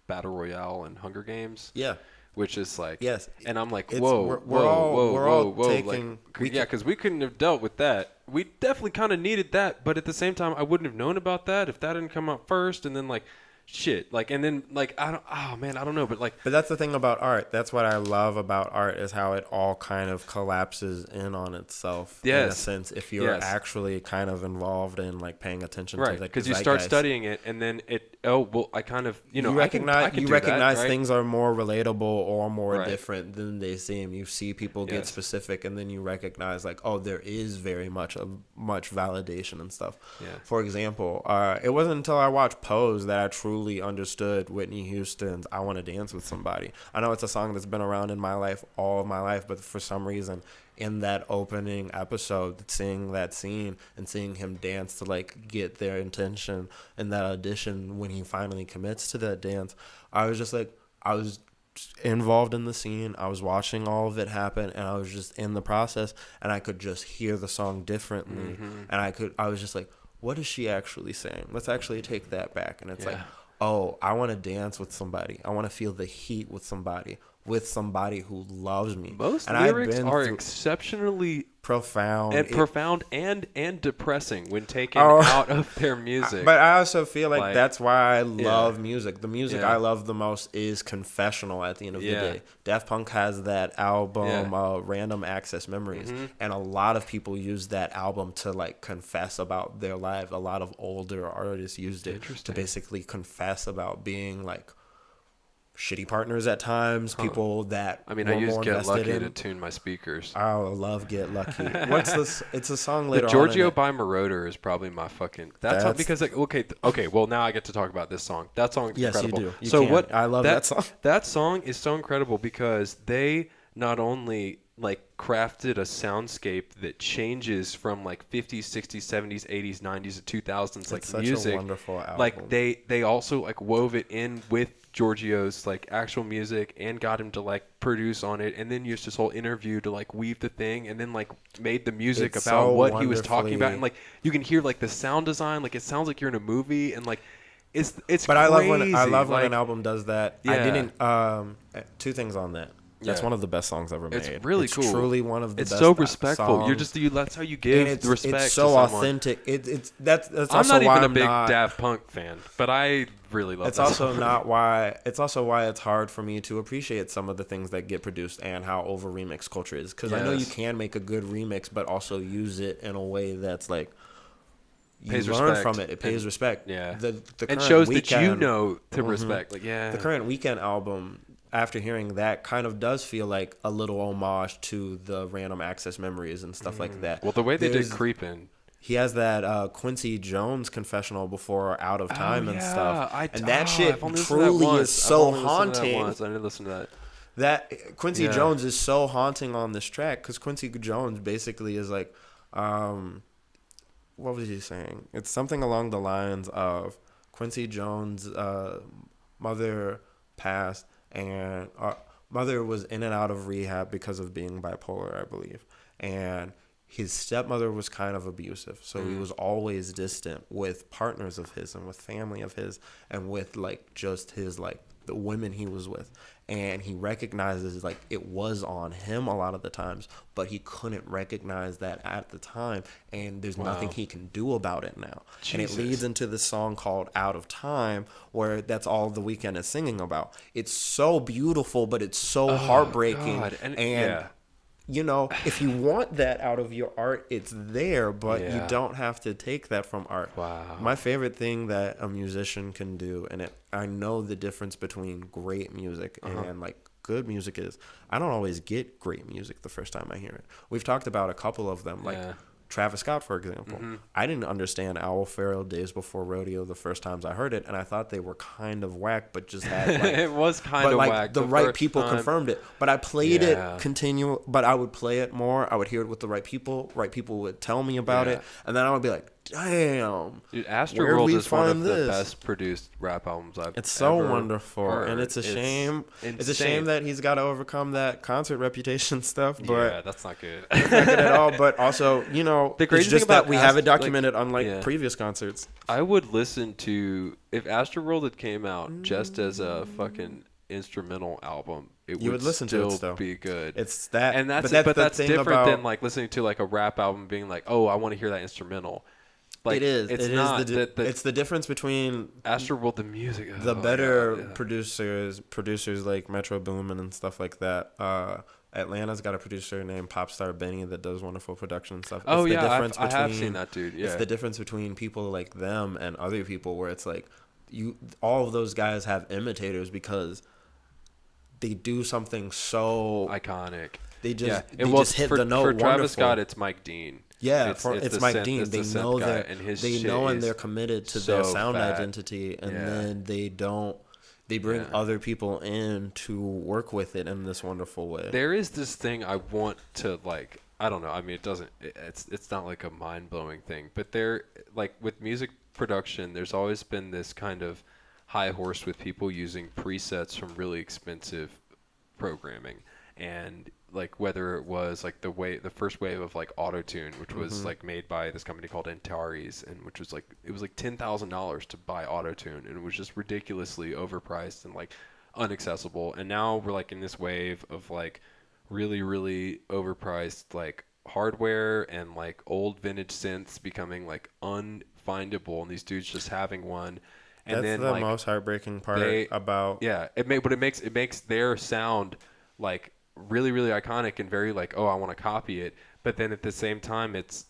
Battle Royale and Hunger Games. Yeah. Which is like, yes, and I'm like, it's- whoa, we're all whoa, taking- like, yeah, because we couldn't have dealt with that. We definitely kind of needed that, but at the same time, I wouldn't have known about that if that didn't come out first. And then like, shit, like, and then like, I don't know, but like, But that's the thing about art. That's what I love about art, is how it all kind of collapses in on itself. In a Yes. sense, if you're Yes. actually kind of involved in like paying attention to right, the because you start zeitgeist. studying it, and then I kind of, you know, You recognize I can you do recognize that, right? things are more relatable or more Right. different than they seem. You see people get Yes. specific, and then you recognize like, oh, there is very much validation and stuff. Yeah. For example, it wasn't until I watched Pose that I truly understood Whitney Houston's "I Want to Dance with Somebody." I know it's a song that's been around in my life all of my life, but for some reason, in that opening episode, seeing that scene and seeing him dance to like get their intention in that audition, when he finally commits to that dance, I was just like, I was involved in the scene. I was watching all of it happen, and I was just in the process, and I could just hear the song differently. And I was just like, what is she actually saying? Let's actually take that back. And it's like, oh, I want to dance with somebody. I want to feel the heat with somebody. with somebody who loves me. Most and lyrics are exceptionally profound and depressing when taken out of their music. But I also feel like that's why I love music. The music I love the most is confessional at the end of the day. Daft Punk has that album, Random Access Memories. And a lot of people use that album to like confess about their lives. A lot of older artists used it to basically confess about being like shitty partners at times, people that I use Get Lucky to tune my speakers. I love Get Lucky. What's this? It's a song later on. Giorgio by Moroder is probably my fucking... That's song, because, like, okay, well, now I get to talk about this song. That song's incredible. Yes, you do. I love that song. That song is so incredible because they not only, like, crafted a soundscape that changes from, like, 50s, 60s, 70s, 80s, 90s, to 2000s, like, such music. A wonderful album. Like, they also, like, wove it in with Giorgio's like actual music and got him to like produce on it, and then used this whole interview to like weave the thing, and then like made the music about what he was talking about, and like you can hear like the sound design, like it sounds like you're in a movie, and like it's. But crazy. I love like, when an album does that. Yeah. I didn't. Two things on that. That's one of the best songs ever made. It's really cool. Truly one of the best. It's so respectful. Songs. That's how you give the respect. It's so to authentic. That's I'm also not why even I'm a big not, Daft Punk fan, but I really love. It's also not why. It's also why it's hard for me to appreciate some of the things that get produced and how over remix culture is. Because I know you can make a good remix, but also use it in a way that's like. You learn from it. It pays respect. Yeah. The and shows that you know to respect. Like the current Weekend album. After hearing that, kind of does feel like a little homage to the Random Access Memories and stuff like that. Well, the way they did Creepin'. He has that Quincy Jones confessional before Out of Time and stuff. And that shit truly is so haunting. I didn't listen to that. That Quincy Jones is so haunting on this track because Quincy Jones basically is like, what was he saying? It's something along the lines of Quincy Jones' mother passed. And our mother was in and out of rehab because of being bipolar, I believe. And his stepmother was kind of abusive. So he was always distant with partners of his and with family of his and with like just his like the women he was with. And he recognizes like it was on him a lot of the times, but he couldn't recognize that at the time. And there's nothing he can do about it now. Jesus. And it leads into this song called Out of Time, where that's all The Weeknd is singing about. It's so beautiful, but it's so heartbreaking. God. And you know, if you want that out of your art, it's there, but you don't have to take that from art. Wow. My favorite thing that a musician can do, and I know the difference between great music and like good music is, I don't always get great music the first time I hear it. We've talked about a couple of them, like Travis Scott, for example. I didn't understand Owl Pharaoh Days Before Rodeo the first times I heard it, and I thought they were kind of whack, but just had like, it was kind of whack. The right people confirmed it. But I played it but I would play it more. I would hear it with the right people. Right people would tell me about it, and then I would be like, damn, dude, Astroworld is one of the best produced rap albums I've It's so ever wonderful, heard. and it's a shame. Insane. It's a shame that he's got to overcome that concert reputation stuff. But that's not good. It's not good at all. But also, you know, the crazy it's just thing about that we have it documented, unlike previous concerts. I would listen to if Astroworld had came out just as a fucking instrumental album. You would listen to it still be good. It's that, and that's different than like listening to like a rap album, being like, oh, I want to hear that instrumental. Like, it's the difference between Astroworld, the music, the better producers like Metro Boomin and stuff like that. Atlanta's got a producer named Popstar Benny that does wonderful production and stuff. I have seen that dude. Yeah, it's the difference between people like them and other people where it's like all of those guys have imitators because they do something so iconic. They just hit the note. For Travis wonderful. Scott, it's Mike Dean. Yeah, it's Mike Dean. They know and they're committed to their sound identity, and then they bring other people in to work with it in this wonderful way. There is this thing I want to like. I don't know. I mean, it's not like a mind blowing thing, but there, like with music production, there's always been this kind of high horse with people using presets from really expensive programming, and like whether it was like the first wave of like Auto-Tune, which was like made by this company called Antares, and which was like it was like $10,000 to buy Auto-Tune, and it was just ridiculously overpriced and like unaccessible. And now we're like in this wave of like really, really overpriced like hardware and like old vintage synths becoming like unfindable, and these dudes just having one. And That's then the like most heartbreaking part about. yeah, but it makes their sound like really, really iconic and very like, oh, I want to copy it. But then at the same time, it's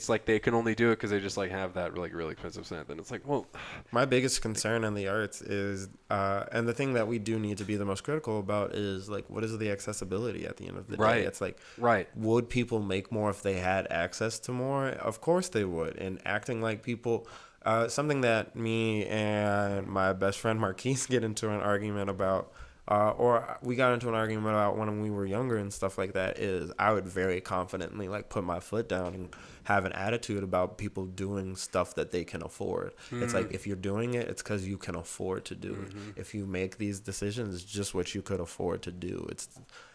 like they can only do it because they just like have that like really expensive synth, and it's like, well, My biggest concern in the arts is, and the thing that we do need to be the most critical about is like, what is the accessibility at the end of the Right. day? It's like, right, would people make more if they had access to more? Of course they would. And acting like people, something that me and my best friend Marquise get into an argument about, or we got into an argument about when we were younger and stuff like that, is I would very confidently like put my foot down and have an attitude about people doing stuff that they can afford. It's like, if you're doing it, it's because you can afford to do it. If you make these decisions, it's just what you could afford to do.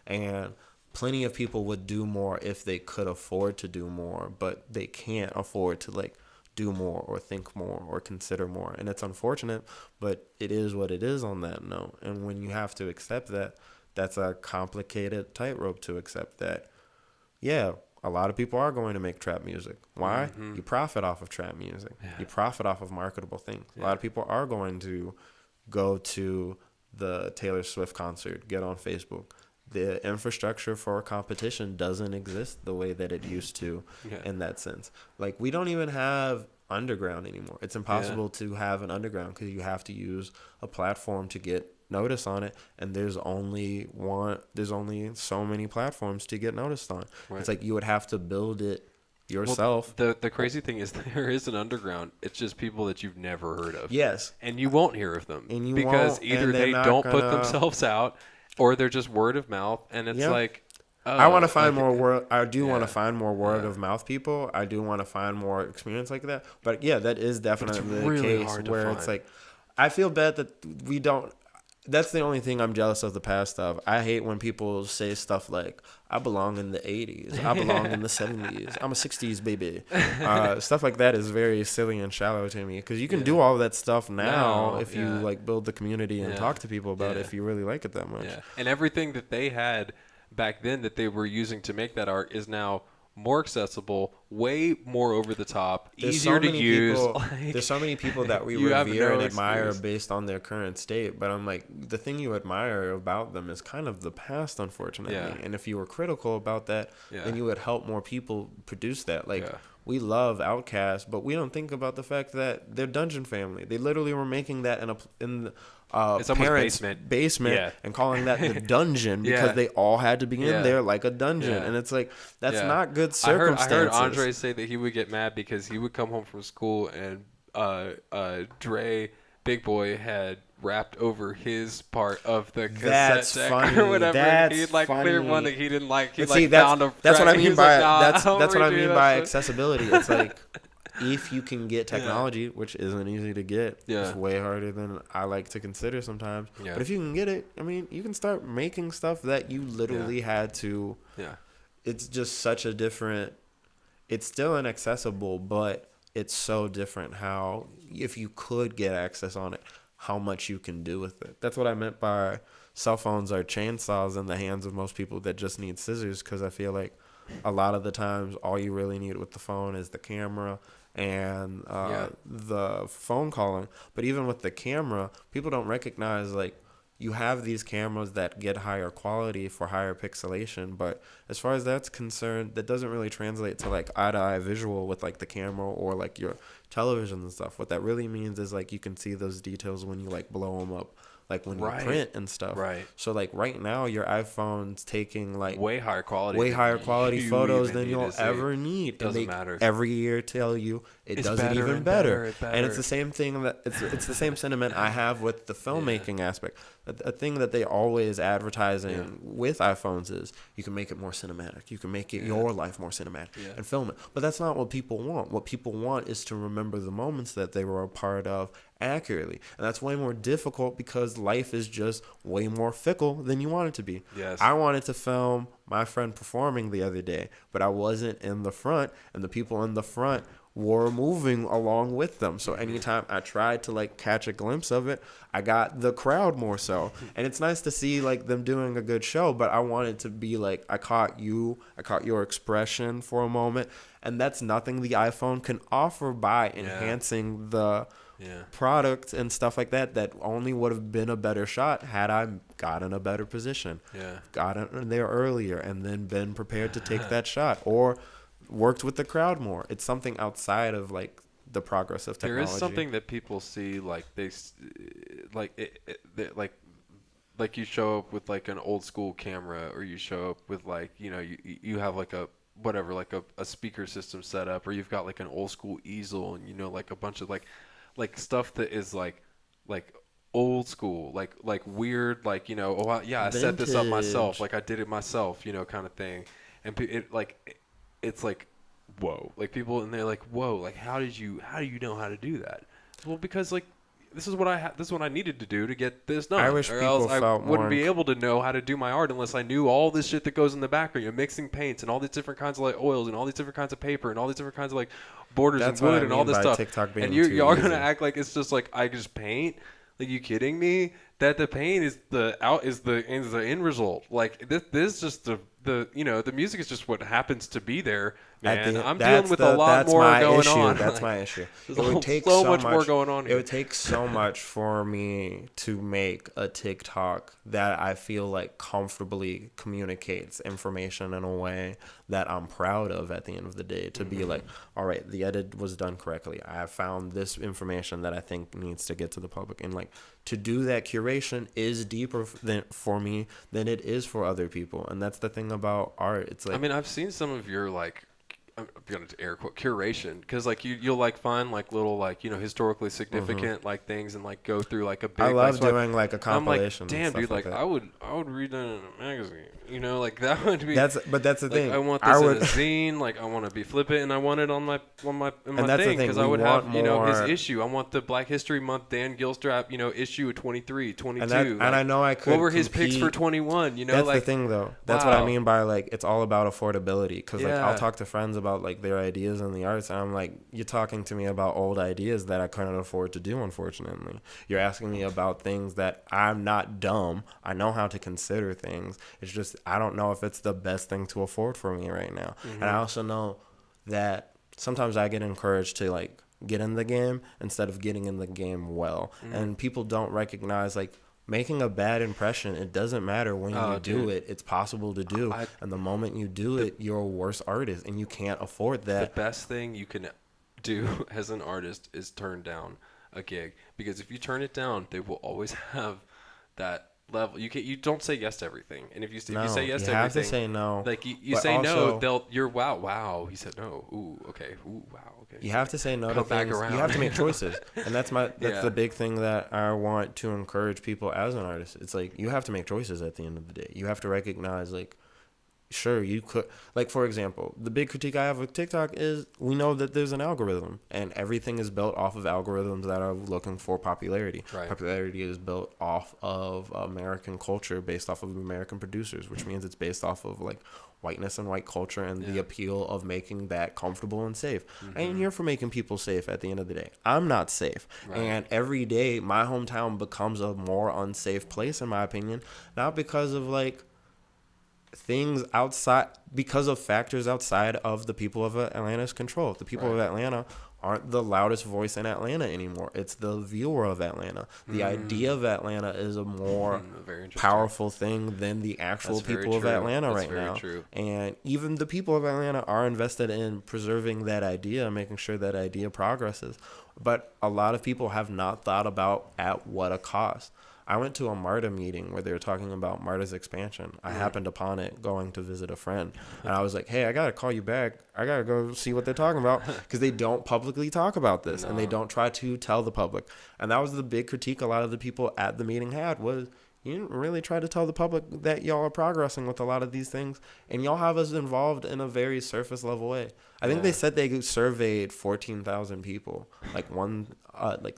And plenty of people would do more if they could afford to do more, but they can't afford to like do more or think more or consider more. And it's unfortunate, but it is what it is on that note. And when you have to accept that, that's a complicated tightrope to accept that. Yeah, a lot of people are going to make trap music. Why? You profit off of trap music. Yeah. You profit off of marketable things. A Yeah. lot of people are going to go to the Taylor Swift concert, get on Facebook. The infrastructure for competition doesn't exist the way that it used to in that sense. Like, we don't even have underground anymore. It's impossible to have an underground because you have to use a platform to get notice on it, and there's only so many platforms to get noticed on. Right. It's like you would have to build it yourself. Well, the crazy thing is there is an underground. It's just people that you've never heard of. Yes. And you won't hear of them. And you because won't, either and they're they not don't put gonna- themselves out, or they're just word of mouth, and it's Yeah. like, I want to find okay. more word. I do want Yeah. to find more word Yeah. of mouth people. I do want to find more experience like that. But yeah, that is definitely the really case hard to where it's find. like, I feel bad that we don't. That's the only thing I'm jealous of the past of. I hate when people say stuff like, I belong in the 80s. I belong in the 70s. I'm a 60s baby. Stuff like that is very silly and shallow to me because you can do all that stuff now if you like build the community and talk to people about it if you really like it that much. Yeah. And everything that they had back then that they were using to make that art is now more accessible, way more over the top, There's easier so to many use. people- like, there's so many people that we you have revere no and admire excuse. based on their current state. But I'm like, the thing you admire about them is kind of the past, unfortunately. Yeah. And if you were critical about that, then you would help more people produce that. Like, we love Outkast, but we don't think about the fact that they're Dungeon Family. They literally were making that in the It's someone's parents' basement Yeah. and calling that the dungeon because Yeah. they all had to be in Yeah. there like a dungeon. Yeah. And it's like, that's Yeah. not good I heard circumstances. Andre say that he would get mad because he would come home from school and Dre Big Boy had rapped over his part of the cassette That's deck funny. or whatever. That's He'd like clear funny. one that he didn't like. He But like see, found a that's what I track. He mean was by like, "Nah, that's I'll what I redo mean that by shit." accessibility. It's like, if you can get technology, which isn't easy to get, Yeah. it's way harder than I like to consider sometimes. Yeah. But if you can get it, I mean, you can start making stuff that you literally had to. Yeah. It's just such a different. It's still inaccessible, but it's so different how, if you could get access on it, how much you can do with it. That's what I meant by cell phones are chainsaws in the hands of most people that just need scissors, because I feel like a lot of the times all you really need with the phone is the camera and the phone calling. But even with the camera, people don't recognize, like, you have these cameras that get higher quality for higher pixelation, but as far as that's concerned, that doesn't really translate to like eye-to-eye visual with like the camera or like your television and stuff. What that really means is like you can see those details when you like blow them up, like when you print and stuff. Right. So like right now, your iPhone's taking like Way higher quality. way than higher quality you photos even than need you'll to see. ever need. Doesn't and they matter. every year tell you it It's does it better even and better. better and And it's better. the same thing that it's the same sentiment I have with the filmmaking aspect. A thing that they always advertising with iPhones is you can make it more cinematic. You can make it your life more cinematic and film it. But that's not what people want. What people want is to remember the moments that they were a part of accurately. And that's way more difficult because life is just way more fickle than you want it to be. Yes. I wanted to film my friend performing the other day, but I wasn't in the front, and the people in the front were moving along with them. So anytime I tried to like catch a glimpse of it, I got the crowd more so. And it's nice to see like them doing a good show, but I wanted to be like, I caught your expression for a moment. And that's nothing the iPhone can offer by enhancing the product and stuff like that only would have been a better shot had I gotten a better position, gotten there earlier, and then been prepared to take that shot, or worked with the crowd more. It's something outside of like the progress of technology. There is something that people see, like like you show up with like an old school camera, or you show up with like, you know, you have like a whatever, like a speaker system set up, or you've got like an old school easel, and you know, like a bunch of like stuff that is like old school, like weird, like, you know, I set this up myself, like I did it myself, you know, kind of thing. And it's like, whoa, like people, and they're like, whoa, like how do you know how to do that? Well, because like this is what I needed to do to get this done. I wish or people else I felt wouldn't more be able to know how to do my art unless I knew all this shit that goes in the background. You're mixing paints and all these different kinds of like oils and all these different kinds of paper and all these different kinds of like borders and wood and all this stuff. And y'all gonna act like it's just like I just paint. Like, you kidding me? That the paint is the end result. Like this just the you know, the music is just what happens to be there. Man, I'm dealing with a lot more going on. That's my issue. It would take so much more going on here. It would take so much for me to make a TikTok that I feel like comfortably communicates information in a way that I'm proud of at the end of the day. To be like, all right, the edit was done correctly. I have found this information that I think needs to get to the public. And like, to do that curation is deeper for me than it is for other people. And that's the thing about art. It's like, I mean, I've seen some of your like, I'm gonna air quote curation, because like you'll like find like little like, you know, historically significant like things and like go through like a big. I love doing like a compilation. I'm like, damn, dude, like I would read that in a magazine. You know, like that would be. That's the thing. I want this in a zine. Like I want to be flippant, and I want it on my thing, because I would have, you know, his issue. I want the Black History Month Dan Gilstrap, you know, issue of 23, 22. And I know I could. What were his picks for 21? You know, that's like, the thing though. That's what I mean by like it's all about affordability. Because like I'll talk to friends about like their ideas in the arts, and I'm like, you're talking to me about old ideas that I couldn't afford to do. Unfortunately, you're asking me about things that I'm not dumb. I know how to consider things. It's just I don't know if it's the best thing to afford for me right now. And I also know that sometimes I get encouraged to like get in the game instead of getting in the game well. And people don't recognize like making a bad impression. It doesn't matter when you do it. It's possible to do. And the moment you do it, you're a worse artist, and you can't afford that. The best thing you can do as an artist is turn down a gig, because if you turn it down, they will always have that level. You don't say yes to everything, and if you say yes to everything, you have to say no. Like you say no, you're wow. He said no. Ooh, okay. Ooh, wow. Okay. You have to say no to things. You have to make choices, and that's the big thing that I want to encourage people as an artist. It's like you have to make choices at the end of the day. You have to recognize like, sure, you could, like, for example, the big critique I have with TikTok is we know that there's an algorithm, and everything is built off of algorithms that are looking for popularity. Right. Popularity is built off of American culture, based off of American producers, which means it's based off of like whiteness and white culture and the appeal of making that comfortable and safe. I ain't here for making people safe at the end of the day. I'm not safe. Right. And every day my hometown becomes a more unsafe place, in my opinion, not because of like things outside, because of factors outside of the people of Atlanta's control. The people of Atlanta aren't the loudest voice in Atlanta anymore. It's the viewer of Atlanta. The idea of Atlanta is a more powerful thing than the actual people of Atlanta right now. True. And even the people of Atlanta are invested in preserving that idea, making sure that idea progresses. But a lot of people have not thought about at what a cost. I went to a MARTA meeting where they were talking about MARTA's expansion. I happened upon it going to visit a friend. And I was like, hey, I got to call you back. I got to go see what they're talking about, because they don't publicly talk about this. And they don't try to tell the public. And that was the big critique a lot of the people at the meeting had, was you didn't really try to tell the public that y'all are progressing with a lot of these things. And y'all have us involved in a very surface level way. I think they said they surveyed 14,000 people, like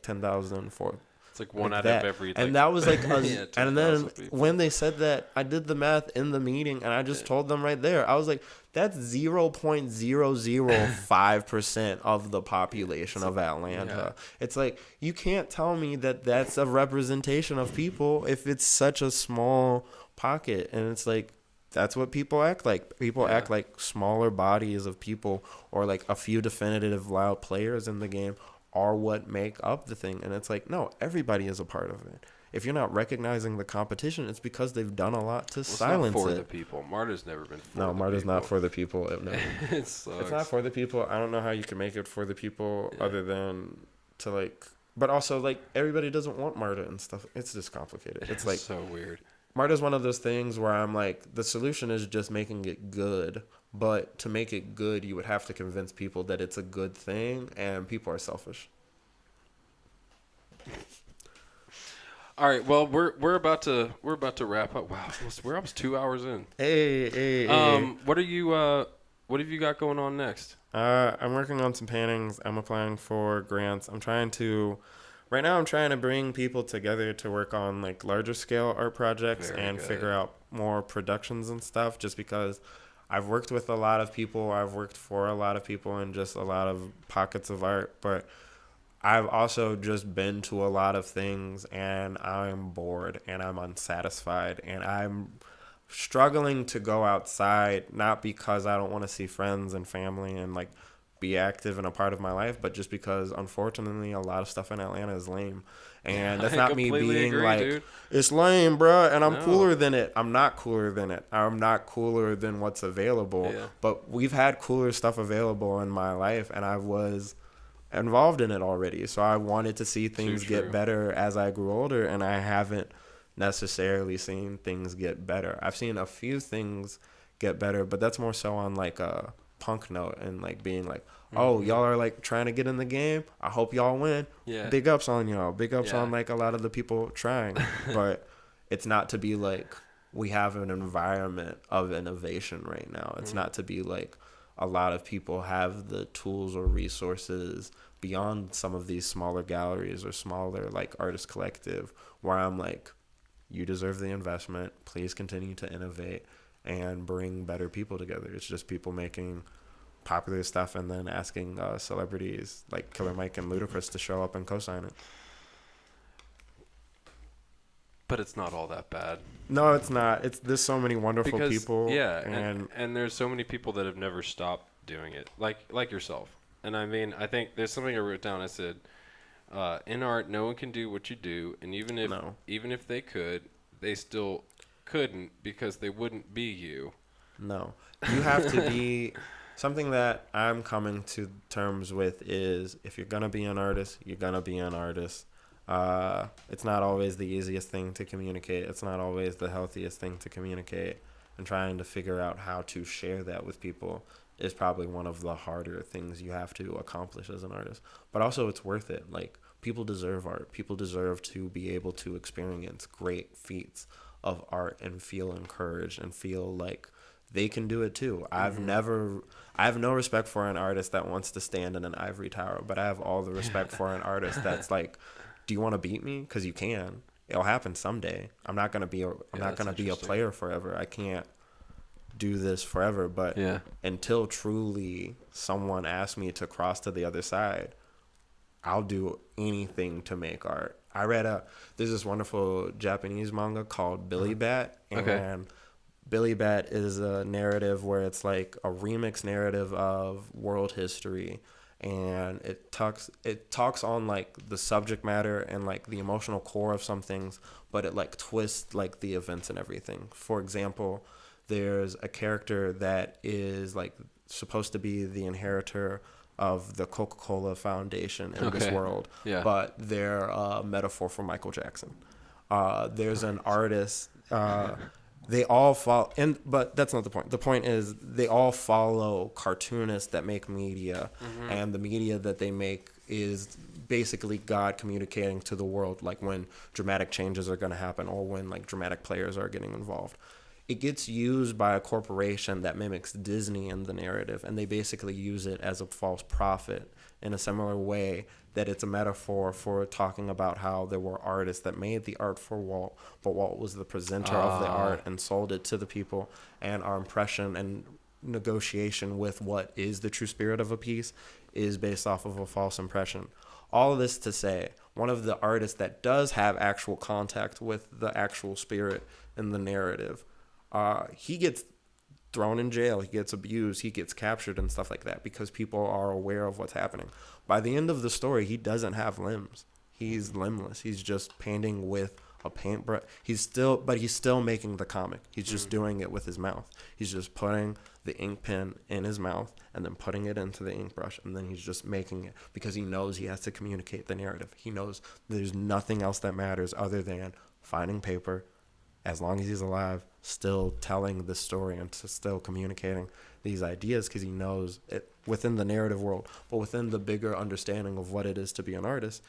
10,000 for It's like one like out that. of every. And that was like, Yeah, and then 2,000 people. when they said that, I did the math in the meeting, and I just told them right there. I was like, that's 0.005% of the population of Atlanta. It's like, you can't tell me that that's a representation of people if it's such a small pocket. And it's like, that's what people act like. People act like smaller bodies of people, or like a few definitive loud players in the game are what make up the thing. And it's like, no, everybody is a part of it. If you're not recognizing the competition, it's because they've done a lot to silence it's not for it. the people. Marta's never been for No, the Marta's people. not for the people. No. It sucks. It's not for the people. I don't know how you can make it for the people other than to like, but also like everybody doesn't want Marta and stuff. It's just complicated. It's like so weird. Marta's one of those things where I'm like, the solution is just making it good. But to make it good, you would have to convince people that it's a good thing, and people are selfish. All right. Well, we're about to wrap up. Wow, we're almost 2 hours in. Hey. What have you got going on next? I'm working on some paintings. I'm applying for grants. Right now I'm trying to bring people together to work on like larger scale art projects and figure out more productions and stuff, just because I've worked with a lot of people. I've worked for a lot of people in just a lot of pockets of art, but I've also just been to a lot of things and I'm bored and I'm unsatisfied and I'm struggling to go outside, not because I don't want to see friends and family and like be active and a part of my life, but just because unfortunately a lot of stuff in Atlanta is lame. And that's not me being like, dude, it's lame, bruh, and I'm cooler than it. I'm not cooler than it. I'm not cooler than what's available. Yeah. But we've had cooler stuff available in my life, and I was involved in it already. So I wanted to see things get better as I grew older, and I haven't necessarily seen things get better. I've seen a few things get better, but that's more so on like a punk note and like being like, oh, y'all are like trying to get in the game. I hope y'all win. Yeah. Big ups on y'all. Big ups on like a lot of the people trying. But it's not to be like we have an environment of innovation right now. It's not to be like a lot of people have the tools or resources beyond some of these smaller galleries or smaller like artist collective where I'm like, you deserve the investment. Please continue to innovate and bring better people together. It's just people making popular stuff and then asking celebrities like Killer Mike and Ludacris to show up and co-sign it. But it's not all that bad. No, it's not. There's so many wonderful people. Yeah, and there's so many people that have never stopped doing it, like yourself. And I mean, I think there's something I wrote down. I said, in art, no one can do what you do, and even if they could, they still couldn't because they wouldn't be you. No, you have to be. Something that I'm coming to terms with is if you're gonna be an artist, you're gonna be an artist. It's not always the easiest thing to communicate. It's not always the healthiest thing to communicate, and trying to figure out how to share that with people is probably one of the harder things you have to accomplish as an artist. But also it's worth it. Like, people deserve art. People deserve to be able to experience great feats of art and feel encouraged and feel like they can do it too. I have no respect for an artist that wants to stand in an ivory tower, but I have all the respect for an artist that's like, do you want to beat me? Because you can. It'll happen someday. I'm not gonna be a player forever. I can't do this forever. But until truly someone asks me to cross to the other side, I'll do anything to make art. I read there's this wonderful Japanese manga called Billy Bat, and Billy Bat is a narrative where it's like a remix narrative of world history, and it talks on like the subject matter and like the emotional core of some things, but it like twists like the events and everything. For example, there's a character that is like supposed to be the inheritor of the Coca-Cola Foundation in this world, but they're a metaphor for Michael Jackson. There's an artist. They all follow, but that's not the point. The point is they all follow cartoonists that make media, and the media that they make is basically God communicating to the world, like when dramatic changes are going to happen or when like dramatic players are getting involved. It gets used by a corporation that mimics Disney in the narrative, and they basically use it as a false prophet in a similar way that it's a metaphor for talking about how there were artists that made the art for Walt, but Walt was the presenter of the art and sold it to the people. And our impression and negotiation with what is the true spirit of a piece is based off of a false impression. All of this to say, one of the artists that does have actual contact with the actual spirit in the narrative, he gets thrown in jail, he gets abused, he gets captured and stuff like that because people are aware of what's happening. By the end of the story, he doesn't have limbs. He's limbless. He's just painting with a paintbrush. He's still making the comic. He's just doing it with his mouth. He's just putting the ink pen in his mouth and then putting it into the ink brush, and then he's just making it because he knows he has to communicate the narrative. He knows there's nothing else that matters other than finding paper, as long as he's alive, still telling the story and still communicating these ideas, because he knows it within the narrative world, but within the bigger understanding of what it is to be an artist.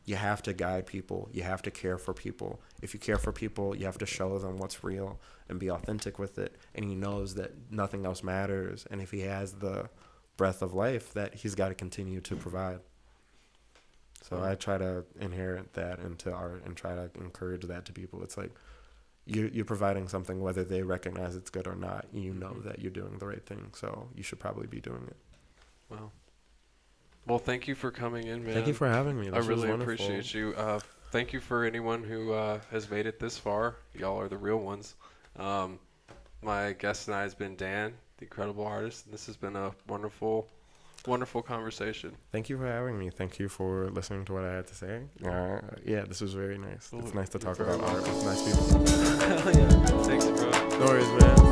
You have to guide people. You have to care for people. If you care for people, you have to show them what's real and be authentic with it. And he knows that nothing else matters. And if he has the breath of life, that he's got to continue to provide. So I try to inherit that into art and try to encourage that to people. It's like you're providing something, whether they recognize it's good or not. You know that you're doing the right thing, so you should probably be doing it. Wow. Well, thank you for coming in, man. Thank you for having me. I really appreciate you. Thank you for anyone who has made it this far. Y'all are the real ones. My guest tonight has been Dan, the incredible artist, and this has been a wonderful, wonderful conversation. Thank you for having me. Thank you for listening to what I had to say. Yeah, this was very nice. It's nice to talk about art with nice people. Hell yeah. Thanks, bro. No worries, man.